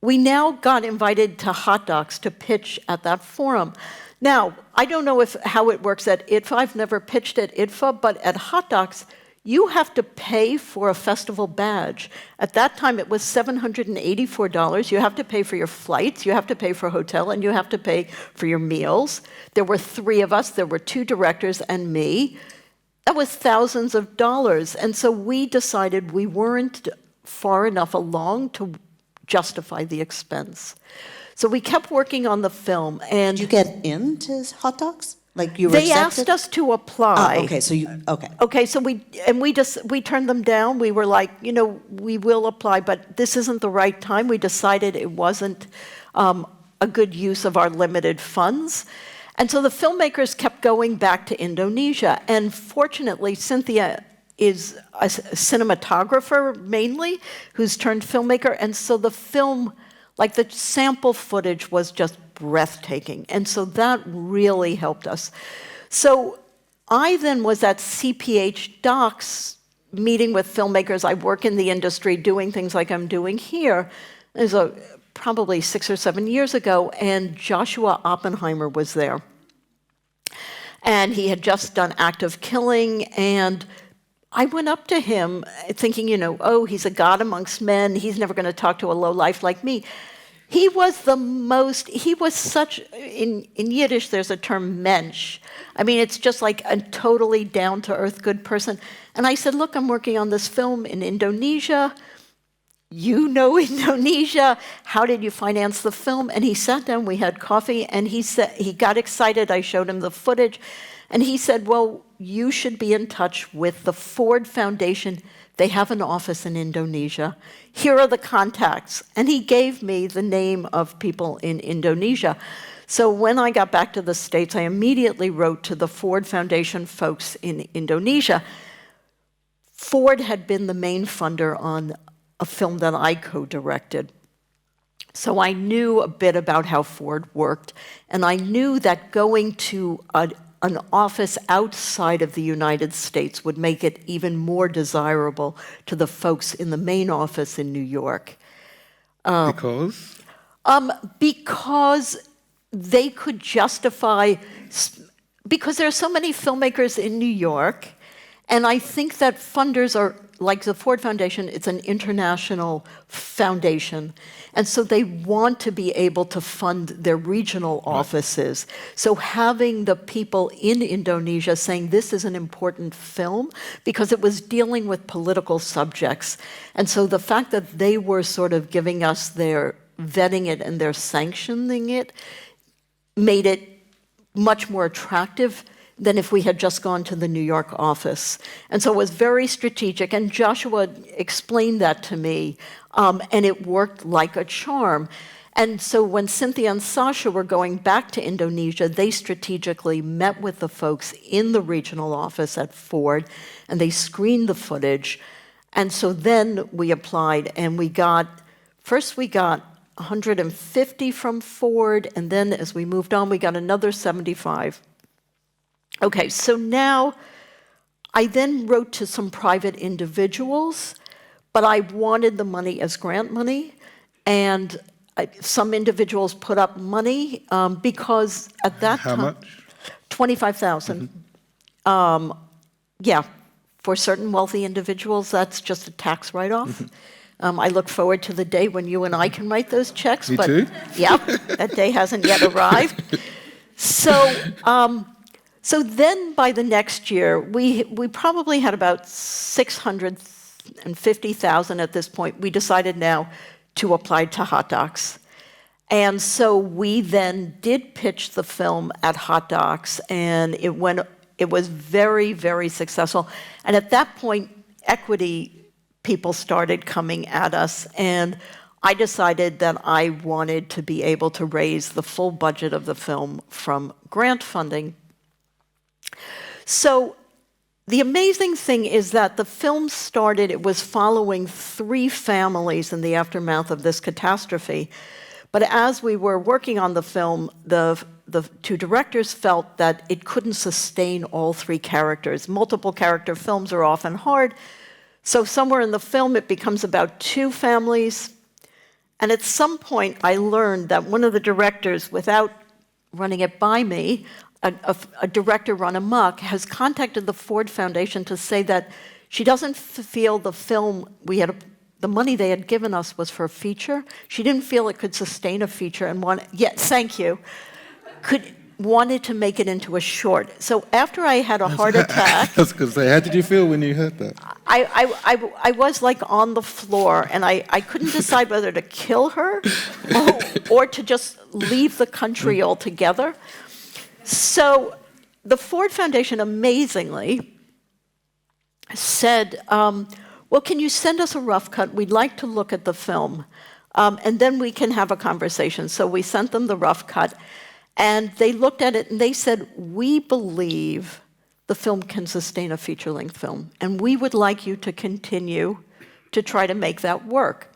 we now got invited to Hot Docs to pitch at that forum. Now, I don't know how it works at IDFA. I've never pitched at IDFA, but at Hot Docs, you have to pay for a festival badge. At that time, it was $784. You have to pay for your flights, you have to pay for a hotel, and you have to pay for your meals. There were 3 of us. There were 2 directors and me. That was thousands of dollars. And so we decided we weren't far enough along to justify the expense. So we kept working on the film. And did you get into Hot Docs? Like you were they accepted? asked us to apply. Okay, so okay. Okay, so we turned them down. We were like, we will apply, but this isn't the right time. We decided it wasn't a good use of our limited funds. And so the filmmakers kept going back to Indonesia. And fortunately, Cynthia is a cinematographer mainly, who's turned filmmaker. And so the film, like the sample footage was just breathtaking. And so that really helped us. So I then was at CPH Docs meeting with filmmakers. I work in the industry doing things like I'm doing here. It was probably 6 or 7 years ago, and Joshua Oppenheimer was there. And he had just done Act of Killing, and I went up to him thinking, he's a god amongst men. He's never going to talk to a lowlife like me. He was such, in Yiddish there's a term mensch. I mean, it's just like a totally down-to-earth good person. And I said, look, I'm working on this film in Indonesia. You know Indonesia. How did you finance the film? And he sat down, we had coffee, and he said, he got excited. I showed him the footage. And he said, well, you should be in touch with the Ford Foundation. They have an office in Indonesia. Here are the contacts. And he gave me the name of people in Indonesia. So when I got back to the States, I immediately wrote to the Ford Foundation folks in Indonesia. Ford had been the main funder on a film that I co-directed. So I knew a bit about how Ford worked, and I knew that going to an office outside of the United States would make it even more desirable to the folks in the main office in New York. Because? Because they could justify, because there are so many filmmakers in New York, and I think that funders are, like the Ford Foundation, it's an international foundation. And so they want to be able to fund their regional offices. So having the people in Indonesia saying this is an important film, because it was dealing with political subjects. And so the fact that they were sort of giving us their vetting it and their sanctioning it made it much more attractive than if we had just gone to the New York office. And so it was very strategic, and Joshua explained that to me, and it worked like a charm. And so when Cynthia and Sasha were going back to Indonesia, they strategically met with the folks in the regional office at Ford, and they screened the footage. And so then we applied, and first we got 150 from Ford, and then as we moved on, we got another 75. Okay, so now I then wrote to some private individuals, but I wanted the money as grant money, and some individuals put up money because at that time— How much? 25,000. Yeah, for certain wealthy individuals, that's just a tax write-off. I look forward to the day when you and I can write those checks. Me but too. Yep, that day hasn't yet arrived. So, so then by the next year, we probably had about 650,000 at this point. We decided now to apply to Hot Docs. And so we then did pitch the film at Hot Docs, and it was very, very successful. And at that point, equity people started coming at us, and I decided that I wanted to be able to raise the full budget of the film from grant funding. So the amazing thing is that the film started, it was following 3 families in the aftermath of this catastrophe. But as we were working on the film, the 2 directors felt that it couldn't sustain all 3 characters. Multiple character films are often hard. So somewhere in the film, it becomes about 2 families. And at some point, I learned that one of the directors, without running it by me, a director run amok, has contacted the Ford Foundation to say that she doesn't feel the film the money they had given us was for a feature. She didn't feel it could sustain a feature and wanted to make it into a short. So after I had a heart attack— I was going to say, how did you feel when you heard that? I was like on the floor, and I couldn't decide whether to kill her or to just leave the country altogether. So the Ford Foundation amazingly said, well, can you send us a rough cut? We'd like to look at the film, and then we can have a conversation. So we sent them the rough cut, and they looked at it, and they said, we believe the film can sustain a feature-length film, and we would like you to continue to try to make that work.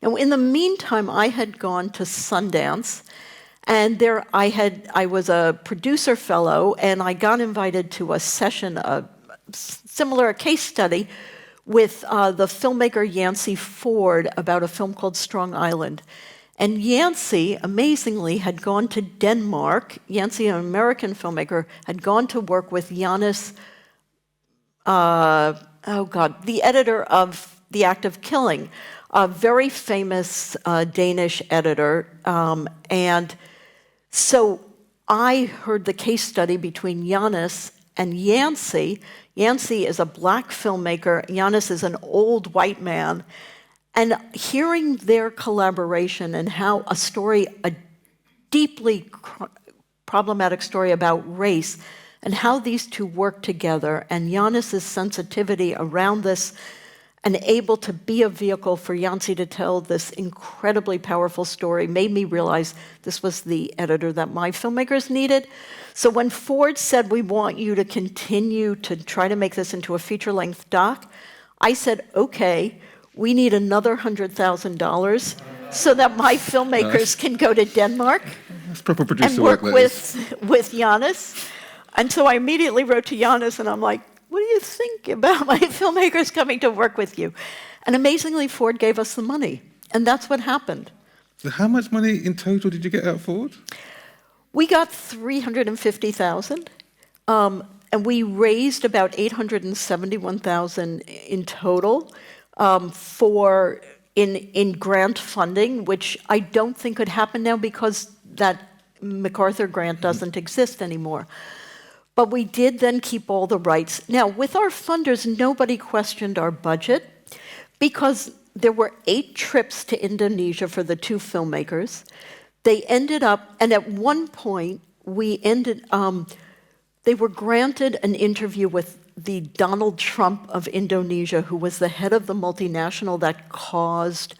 Now, in the meantime, I had gone to Sundance, and there I was a producer fellow, and I got invited to a session, a case study, with the filmmaker Yancey Ford about a film called Strong Island. And Yancey, amazingly, had gone to Denmark. Yancey, an American filmmaker, had gone to work with Janus, the editor of The Act of Killing, a very famous Danish editor. And so I heard the case study between Janus and Yancey. Yancey is a black filmmaker. Janus is an old white man. And hearing their collaboration and how a deeply problematic story about race, and how these 2 work together, and Janus's sensitivity around this, and able to be a vehicle for Yancey to tell this incredibly powerful story, made me realize this was the editor that my filmmakers needed. So when Ford said, we want you to continue to try to make this into a feature-length doc, I said, okay, we need another $100,000 so that my filmmakers can go to Denmark and work with Janus. And so I immediately wrote to Janus, and I'm like, what do you think about my filmmakers coming to work with you? And amazingly, Ford gave us the money, and that's what happened. So how much money in total did you get out of Ford? We got $350,000, and we raised about $871,000 in total in grant funding, which I don't think could happen now because that MacArthur grant doesn't exist anymore. But we did then keep all the rights. Now, with our funders, nobody questioned our budget because there were 8 trips to Indonesia for the 2 filmmakers. They ended up, and at one point, they were granted an interview with the Donald Trump of Indonesia, who was the head of the multinational that caused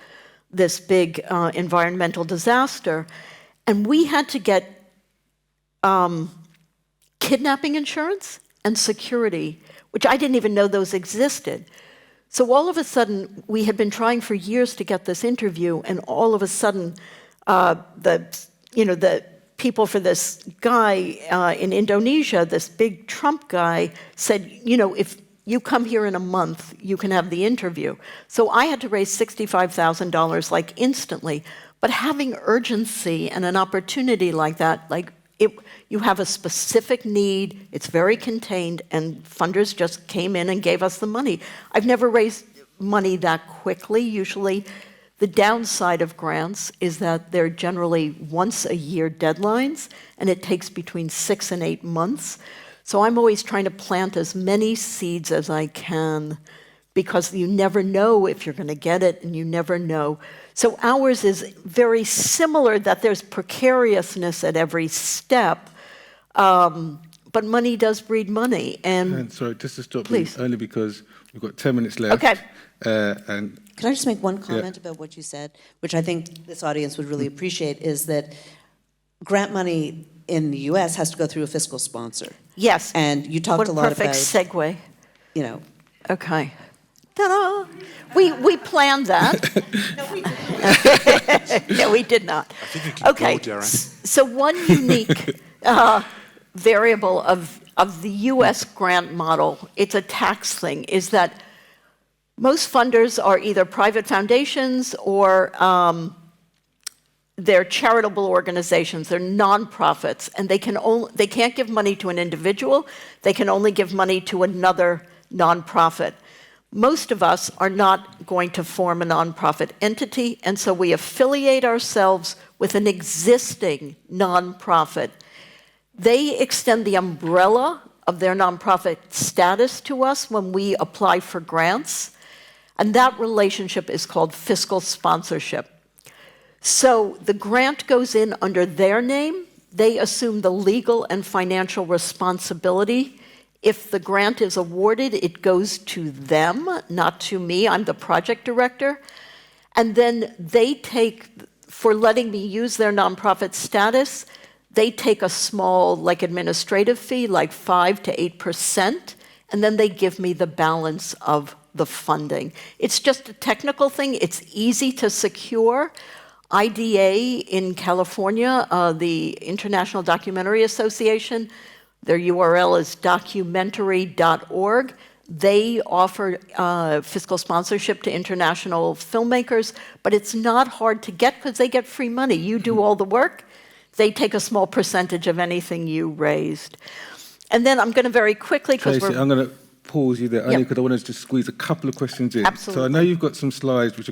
this big environmental disaster. And we had to get kidnapping insurance and security, which I didn't even know those existed. So all of a sudden, we had been trying for years to get this interview, and all of a sudden, the people for this guy in Indonesia, this big Trump guy, said, if you come here in a month, you can have the interview. So I had to raise $65,000 like instantly. But having urgency and an opportunity like that, you have a specific need, it's very contained, and funders just came in and gave us the money. I've never raised money that quickly. Usually the downside of grants is that they're generally once-a-year deadlines, and it takes between 6 and 8 months. So I'm always trying to plant as many seeds as I can, because you never know if you're going to get it, and you never know. So ours is very similar, that there's precariousness at every step, but money does breed money. And sorry, just to stop please. you, only because we've got 10 minutes left. Okay. And Can I just make one comment about what you said, which I think this audience would really appreciate, is that grant money in the US has to go through a fiscal sponsor. Yes. And you talked a lot about... What a perfect segue. Okay. Ta-da! We planned that. No, we did not. I think you can Okay, go, Darren. so one unique variable of the US grant model, it's a tax thing, is that most funders are either private foundations or they're charitable organizations, they're nonprofits, and they can't give money to an individual, they can only give money to another nonprofit. Most of us are not going to form a nonprofit entity, and so we affiliate ourselves with an existing nonprofit. They extend the umbrella of their nonprofit status to us when we apply for grants, and that relationship is called fiscal sponsorship. So the grant goes in under their name, they assume the legal and financial responsibility. If the grant is awarded, it goes to them, not to me. I'm the project director. And then they take, for letting me use their nonprofit status, they take a small, administrative fee, 5 to 8%, and then they give me the balance of the funding. It's just a technical thing. It's easy to secure. IDA in California, the International Documentary Association, their URL is documentary.org. They offer fiscal sponsorship to international filmmakers, but it's not hard to get because they get free money. You do all the work, they take a small percentage of anything you raised. And then I'm going to very quickly, because Tracy, I'm going to pause you there only because I want to just squeeze a couple of questions in. Absolutely. So I know you've got some slides which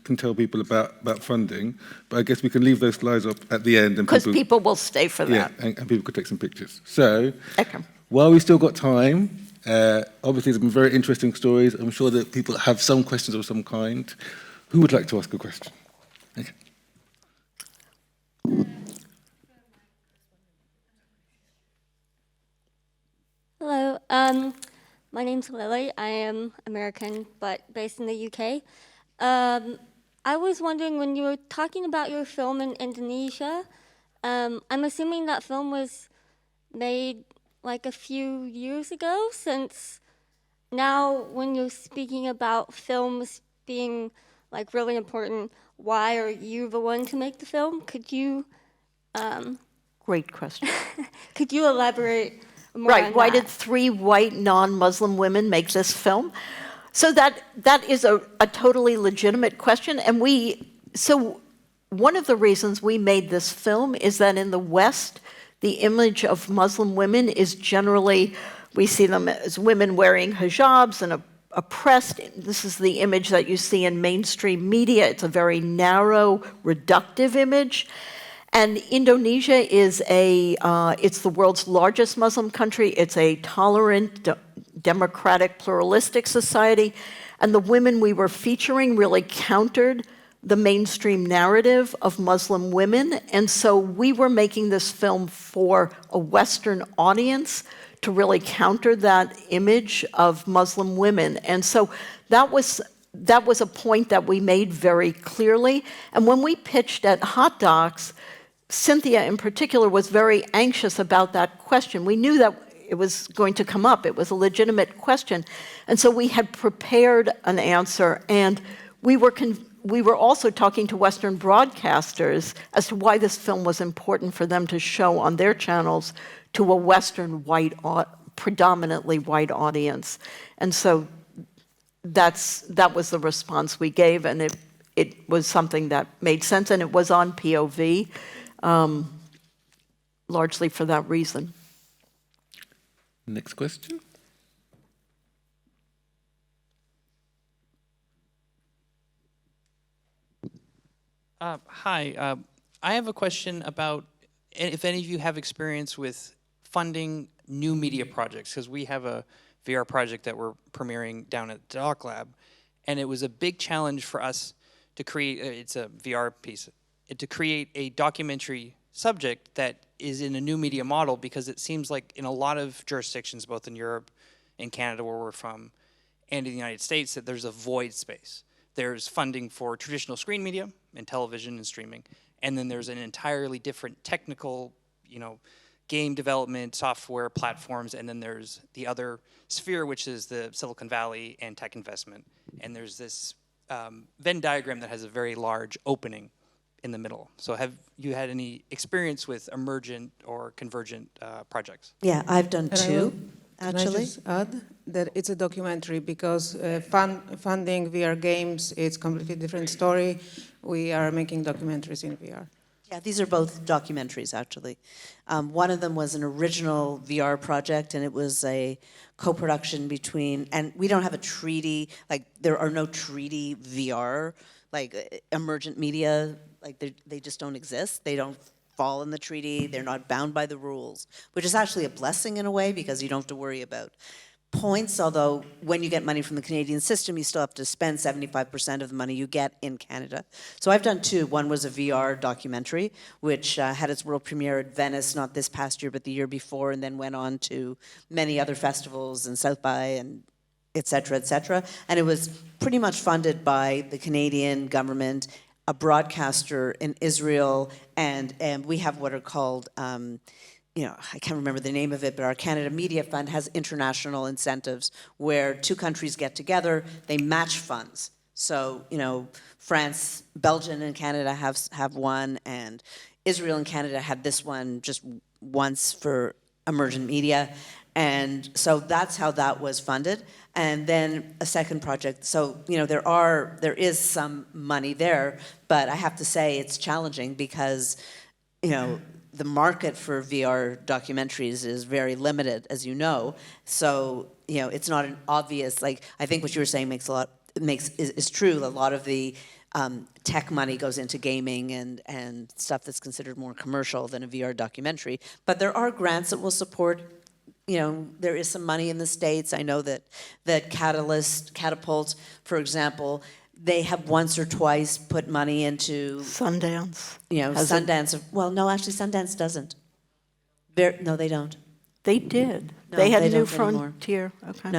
can tell people about funding, but I guess we can leave those slides up at the end. Because people will stay for that. Yeah, and people could take some pictures. So Okay. while we've still got time, obviously there's been very interesting stories. I'm sure that people have some questions of some kind. Who would like to ask a question? Okay. Hello, my name's Lily. I am American, but based in the UK. I was wondering, when you were talking about your film in Indonesia, I'm assuming that film was made a few years ago, since now when you're speaking about films being really important, why are you the one to make the film? Could you... Great question. Could you elaborate more Right, on why that? did 3 white non-Muslim women make this film? So that is a totally legitimate question, and so one of the reasons we made this film is that in the West, the image of Muslim women is generally, we see them as women wearing hijabs and oppressed. This is the image that you see in mainstream media. It's a very narrow, reductive image. And Indonesia is it's the world's largest Muslim country. It's a tolerant, democratic, pluralistic society. And the women we were featuring really countered the mainstream narrative of Muslim women. And so we were making this film for a Western audience to really counter that image of Muslim women. And so that was a point that we made very clearly. And when we pitched at Hot Docs, Cynthia in particular was very anxious about that question. We knew that it was going to come up. It was a legitimate question. And so we had prepared an answer, and we were also talking to Western broadcasters as to why this film was important for them to show on their channels to a Western predominantly white audience. And so that was the response we gave, and it was something that made sense, and it was on POV, largely for that reason. Next question. Hi, I have a question about if any of you have experience with funding new media projects, because we have a VR project that we're premiering down at Doc Lab, and it was a big challenge for us to create, it's a VR piece, to create a documentary subject that is in a new media model, because it seems like in a lot of jurisdictions, both in Europe and Canada, where we're from, and in the United States, that there's a void space. There's funding for traditional screen media and television and streaming, and then there's an entirely different technical, game development, software platforms, and then there's the other sphere, which is the Silicon Valley and tech investment. And there's this Venn diagram that has a very large opening in the middle. So have you had any experience with emergent or convergent projects? Yeah, I've done two, actually. Can I just add that it's a documentary, because funding VR games, it's a completely different story. We are making documentaries in VR. Yeah, these are both documentaries, actually. One of them was an original VR project, and it was a co-production between, and we don't have a treaty, like there are no treaty VR, like emergent media, like they just don't exist. They don't fall in the treaty. They're not bound by the rules, which is actually a blessing in a way, because you don't have to worry about points, although when you get money from the Canadian system, you still have to spend 75% of the money you get in Canada. So I've done two. One was a VR documentary, which had its world premiere at Venice, not this past year, but the year before, and then went on to many other festivals and South by and et cetera, and it was pretty much funded by the Canadian government, a broadcaster in Israel, and we have what are called I can't remember the name of it, but our Canada Media Fund has international incentives where two countries get together, they match funds. So, France, Belgium and Canada have one, and Israel and Canada had this one just once for emergent media. And so that's how that was funded. And then a second project. So, there is some money there, but I have to say it's challenging because, the market for VR documentaries is very limited, as you know. So, it's not an obvious, like, I think what you were saying is true. A lot of the tech money goes into gaming and stuff that's considered more commercial than a VR documentary. But there are grants that will support, there is some money in the States. I know that Catapult, for example, they have once or twice put money into Sundance. Sundance. Well, no, actually, Sundance doesn't. No, they don't. They did. No, they had they New don't anymore. Frontier. Okay.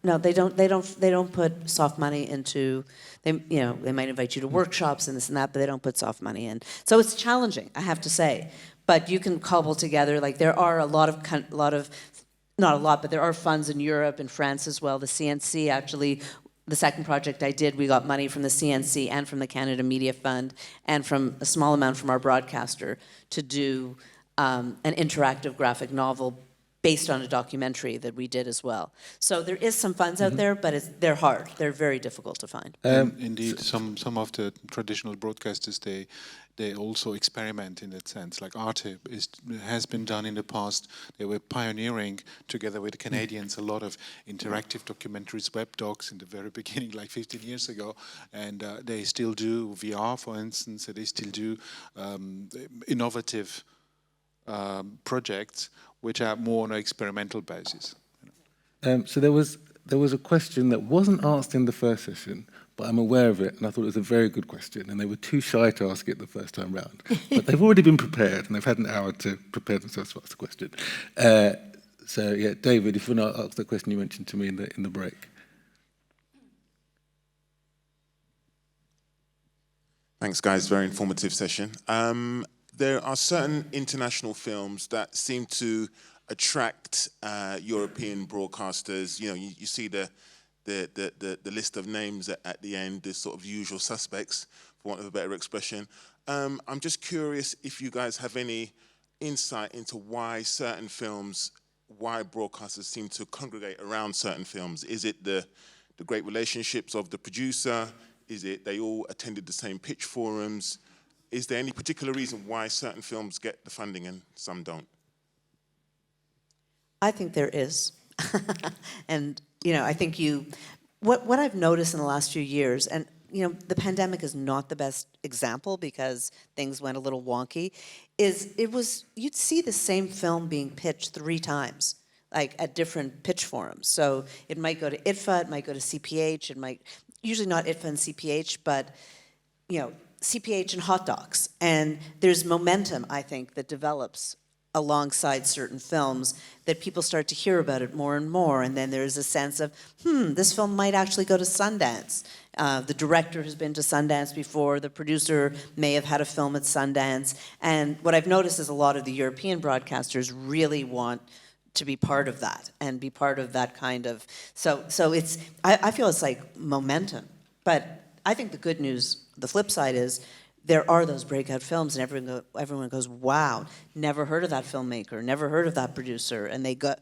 No, they don't. They don't put soft money into. They might invite you to workshops and this and that, but they don't put soft money in. So it's challenging, I have to say. But you can cobble together. Like there are a lot of not a lot, but there are funds in Europe and France as well. The CNC actually. The second project I did, we got money from the CNC and from the Canada Media Fund and from a small amount from our broadcaster to do an interactive graphic novel based on a documentary that we did as well. So there is some funds out there, but they're hard. They're very difficult to find. Indeed, some of the traditional broadcasters, they also experiment in that sense. Like Arte has been done in the past. They were pioneering, together with the Canadians, a lot of interactive documentaries, web docs in the very beginning, like 15 years ago. And they still do VR, for instance. They still do innovative projects, which are more on an experimental basis. So there was a question that wasn't asked in the first session, but I'm aware of it, and I thought it was a very good question, and they were too shy to ask it the first time round. But they've already been prepared, and they've had an hour to prepare themselves to ask the question. So, yeah, David, if you want to ask the question you mentioned to me in the break. Thanks, guys. Very informative session. There are certain international films that seem to attract European broadcasters? You know, you see the list of names at the end, the sort of usual suspects, for want of a better expression. I'm just curious if you guys have any insight into why certain films, why broadcasters seem to congregate around certain films. Is it the great relationships of the producer? Is it they all attended the same pitch forums? Is there any particular reason why certain films get the funding and some don't? I think there is. And, you know, I think what I've noticed in the last few years, and, you know, the pandemic is not the best example because things went a little wonky, is you'd see the same film being pitched 3 times, like at different pitch forums. So it might go to IDFA, it might go to CPH, it might, usually not IDFA and CPH, but, you know, CPH and hot dogs. And there's momentum, I think, that develops alongside certain films that people start to hear about it more and more. And then there's a sense of, this film might actually go to Sundance. The director has been to Sundance before. The producer may have had a film at Sundance. And what I've noticed is a lot of the European broadcasters really want to be part of that and be part of that kind of, so it's, I feel it's like momentum. But I think the good news, the flip side is, there are those breakout films, and everyone goes, wow, never heard of that filmmaker, never heard of that producer, and they get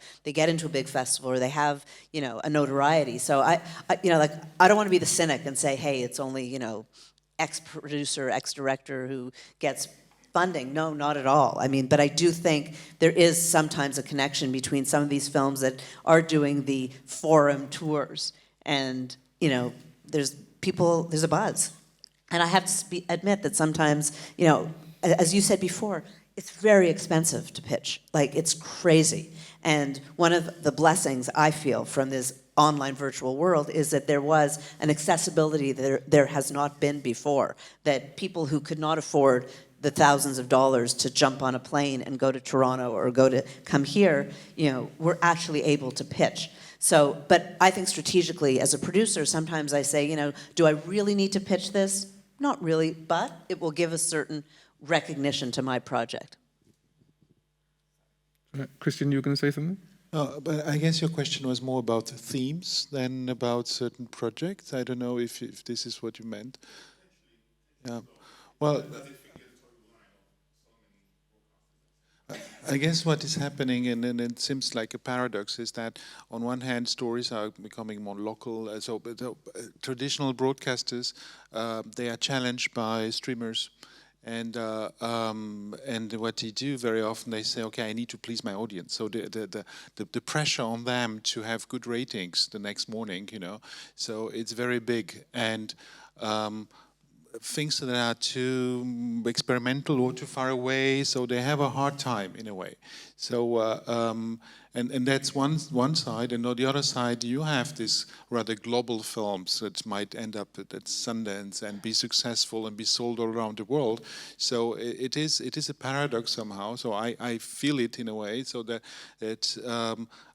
into a big festival, or they have, you know, a notoriety. So I you know, like, I don't want to be the cynic and say, hey, it's only, you know, X producer, X director who gets funding. No, not at all. I mean, but I do think there is sometimes a connection between some of these films that are doing the forum tours, and, you know, there's a buzz. And I have to admit that sometimes, you know, as you said before, it's very expensive to pitch. Like, it's crazy. And one of the blessings I feel from this online virtual world is that there was an accessibility that there has not been before, that people who could not afford the thousands of dollars to jump on a plane and go to Toronto or come here, you know, were actually able to pitch. So, but I think strategically, as a producer, sometimes I say, you know, do I really need to pitch this? Not really, but it will give a certain recognition to my project. Christian, you were going to say something? But I guess your question was more about themes than about certain projects. I don't know if this is what you meant. Yeah. Well, I guess what is happening, and it seems like a paradox, is that on one hand stories are becoming more local. Traditional broadcasters, they are challenged by streamers, and what they do very often, they say, okay, I need to please my audience. So the pressure on them to have good ratings the next morning, you know, so it's very big. And things that are too experimental or too far away, so they have a hard time in a way. So and that's one side, and on the other side you have this rather global films that might end up at Sundance and be successful and be sold all around the world. So it is a paradox somehow. So I feel it in a way, so that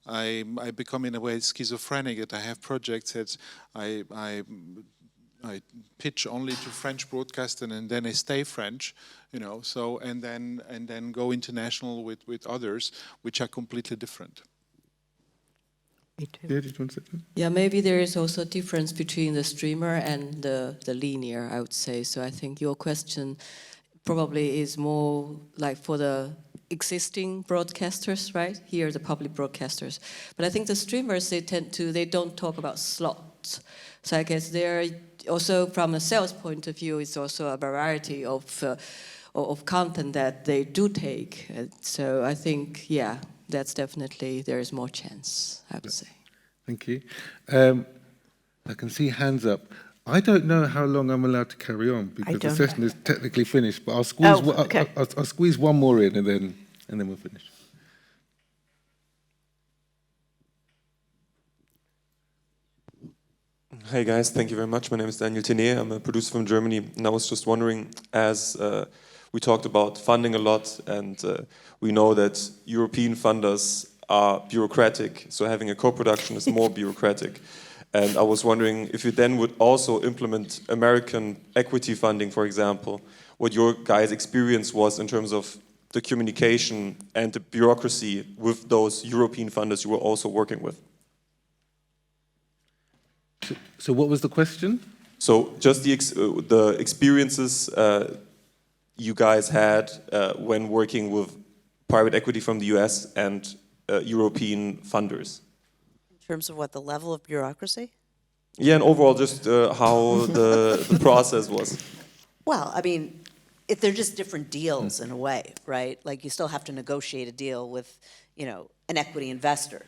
I become in a way schizophrenic, that I have projects that I pitch only to French broadcasting, and then I stay French, you know. So and then go international with others, which are completely different. Me too. Yeah, did you want to say that? Yeah, maybe there is also a difference between the streamer and the linear, I would say. So I think your question probably is more like for the existing broadcasters, right? Here, the public broadcasters. But I think the streamers, they don't talk about slots. So I guess they're also, from a sales point of view, it's also a variety of content that they do take. So I think, yeah, that's definitely, there is more chance, I would say. Thank you. I can see hands up. I don't know how long I'm allowed to carry on because the session is technically finished, but I'll squeeze, I'll squeeze one more in and then we'll finish. Hey guys, thank you very much. My name is Daniel Tené. I'm a producer from Germany, and I was just wondering, as we talked about funding a lot, and we know that European funders are bureaucratic, so having a co-production is more bureaucratic. And I was wondering if you then would also implement American equity funding, for example, what your guys' experience was in terms of the communication and the bureaucracy with those European funders you were also working with? So what was the question? So just the experiences you guys had when working with private equity from the US and European funders. In terms of what, the level of bureaucracy? Yeah, and overall just how the process was. Well, I mean, they're just different deals in a way, right? Like you still have to negotiate a deal with, you know, an equity investor.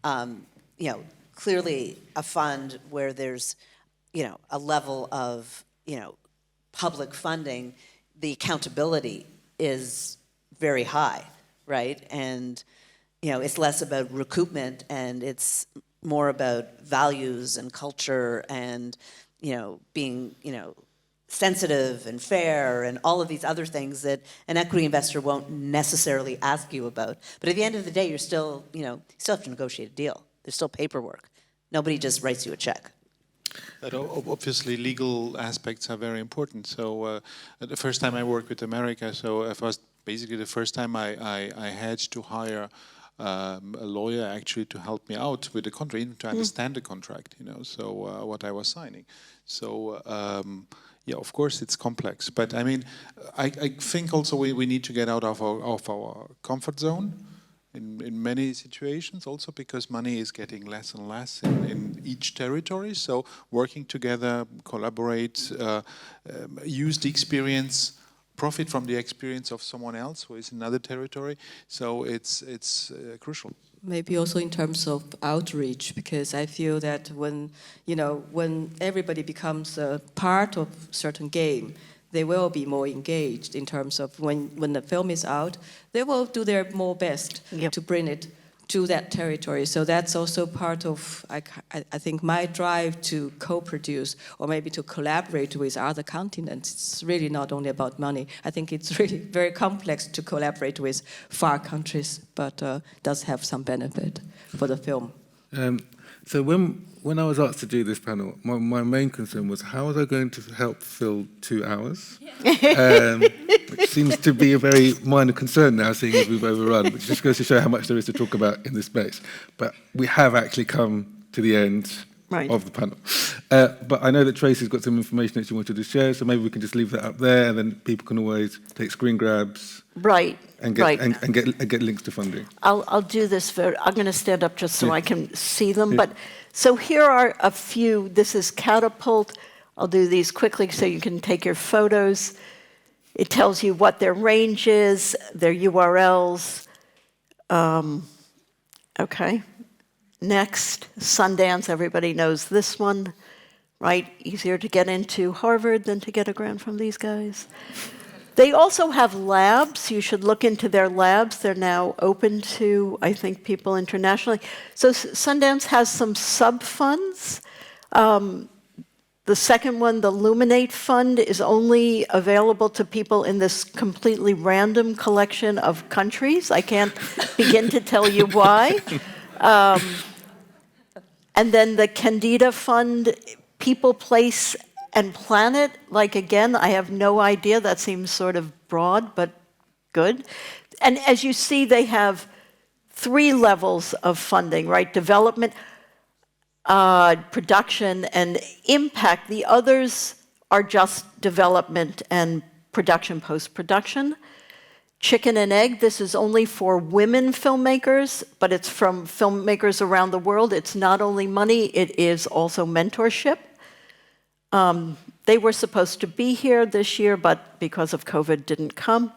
You know, clearly a fund where there's, you know, a level of, you know, public funding, the accountability is very high, right? And, you know, it's less about recoupment and it's more about values and culture and, you know, being, you know, sensitive and fair and all of these other things that an equity investor won't necessarily ask you about. But at the end of the day, you're still, you know, you still have to negotiate a deal. There's still paperwork. Nobody just writes you a check. But obviously, legal aspects are very important. So the first time I worked with America, so it was basically the first time I had to hire a lawyer actually to help me out with the contract, even to understand the contract, you know, so what I was signing. So yeah, of course it's complex, but I mean, I think also we need to get out of our comfort zone in many situations, also because money is getting less and less in each territory. So working together, collaborate, use the experience, profit from the experience of someone else who is in another territory. So it's crucial. Maybe also in terms of outreach, because I feel that when, you know, when everybody becomes a part of certain game, they will be more engaged in terms of when the film is out, they will do their more best to bring it to that territory. So that's also part of, I think, my drive to co-produce or maybe to collaborate with other continents. It's really not only about money. I think it's really very complex to collaborate with far countries, but does have some benefit for the film. So when I was asked to do this panel, my main concern was how was I going to help fill 2 hours? Which seems to be a very minor concern now, seeing as we've overrun, which just goes to show how much there is to talk about in this space. But we have actually come to the end of the panel. But I know that Tracy's got some information that she wanted to share, so maybe we can just leave that up there, and then people can always take screen grabs. Right. And get links to funding. I'll do this. I'm going to stand up just so I can see them. But so here are a few. This is Catapult. I'll do these quickly so you can take your photos. It tells you what their range is, their URLs. Okay. Next, Sundance. Everybody knows this one, right? Easier to get into Harvard than to get a grant from these guys. They also have labs. You should look into their labs. They're now open to, I think, people internationally. So Sundance has some sub-funds. The second one, the Luminate Fund, is only available to people in this completely random collection of countries. I can't begin to tell you why. And then the Candida Fund, People, Place, and Planet, like again, I have no idea. That seems sort of broad, but good. And as you see, they have 3 levels of funding, right? Development, production, and impact. The others are just development and production, post-production. Chicken and Egg, this is only for women filmmakers, but it's from filmmakers around the world. It's not only money, it is also mentorship. They were supposed to be here this year, but because of COVID, didn't come.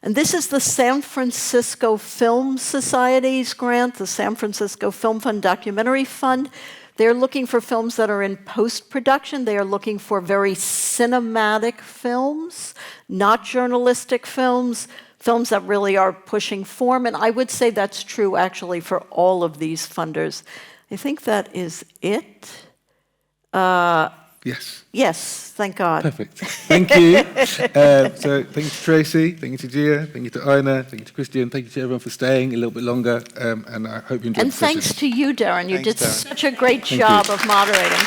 And this is the San Francisco Film Society's grant, the San Francisco Film Fund Documentary Fund. They're looking for films that are in post-production. They are looking for very cinematic films, not journalistic films, films that really are pushing form. And I would say that's true, actually, for all of these funders. I think that is it. Yes. Yes, thank God. Perfect. Thank you. So thank you to Tracy, thank you to Gia, thank you to Ina, thank you to Christian, thank you to everyone for staying a little bit longer, and I hope you enjoyed the session. And thanks to you, Darren. You did Darren. such a great job of moderating.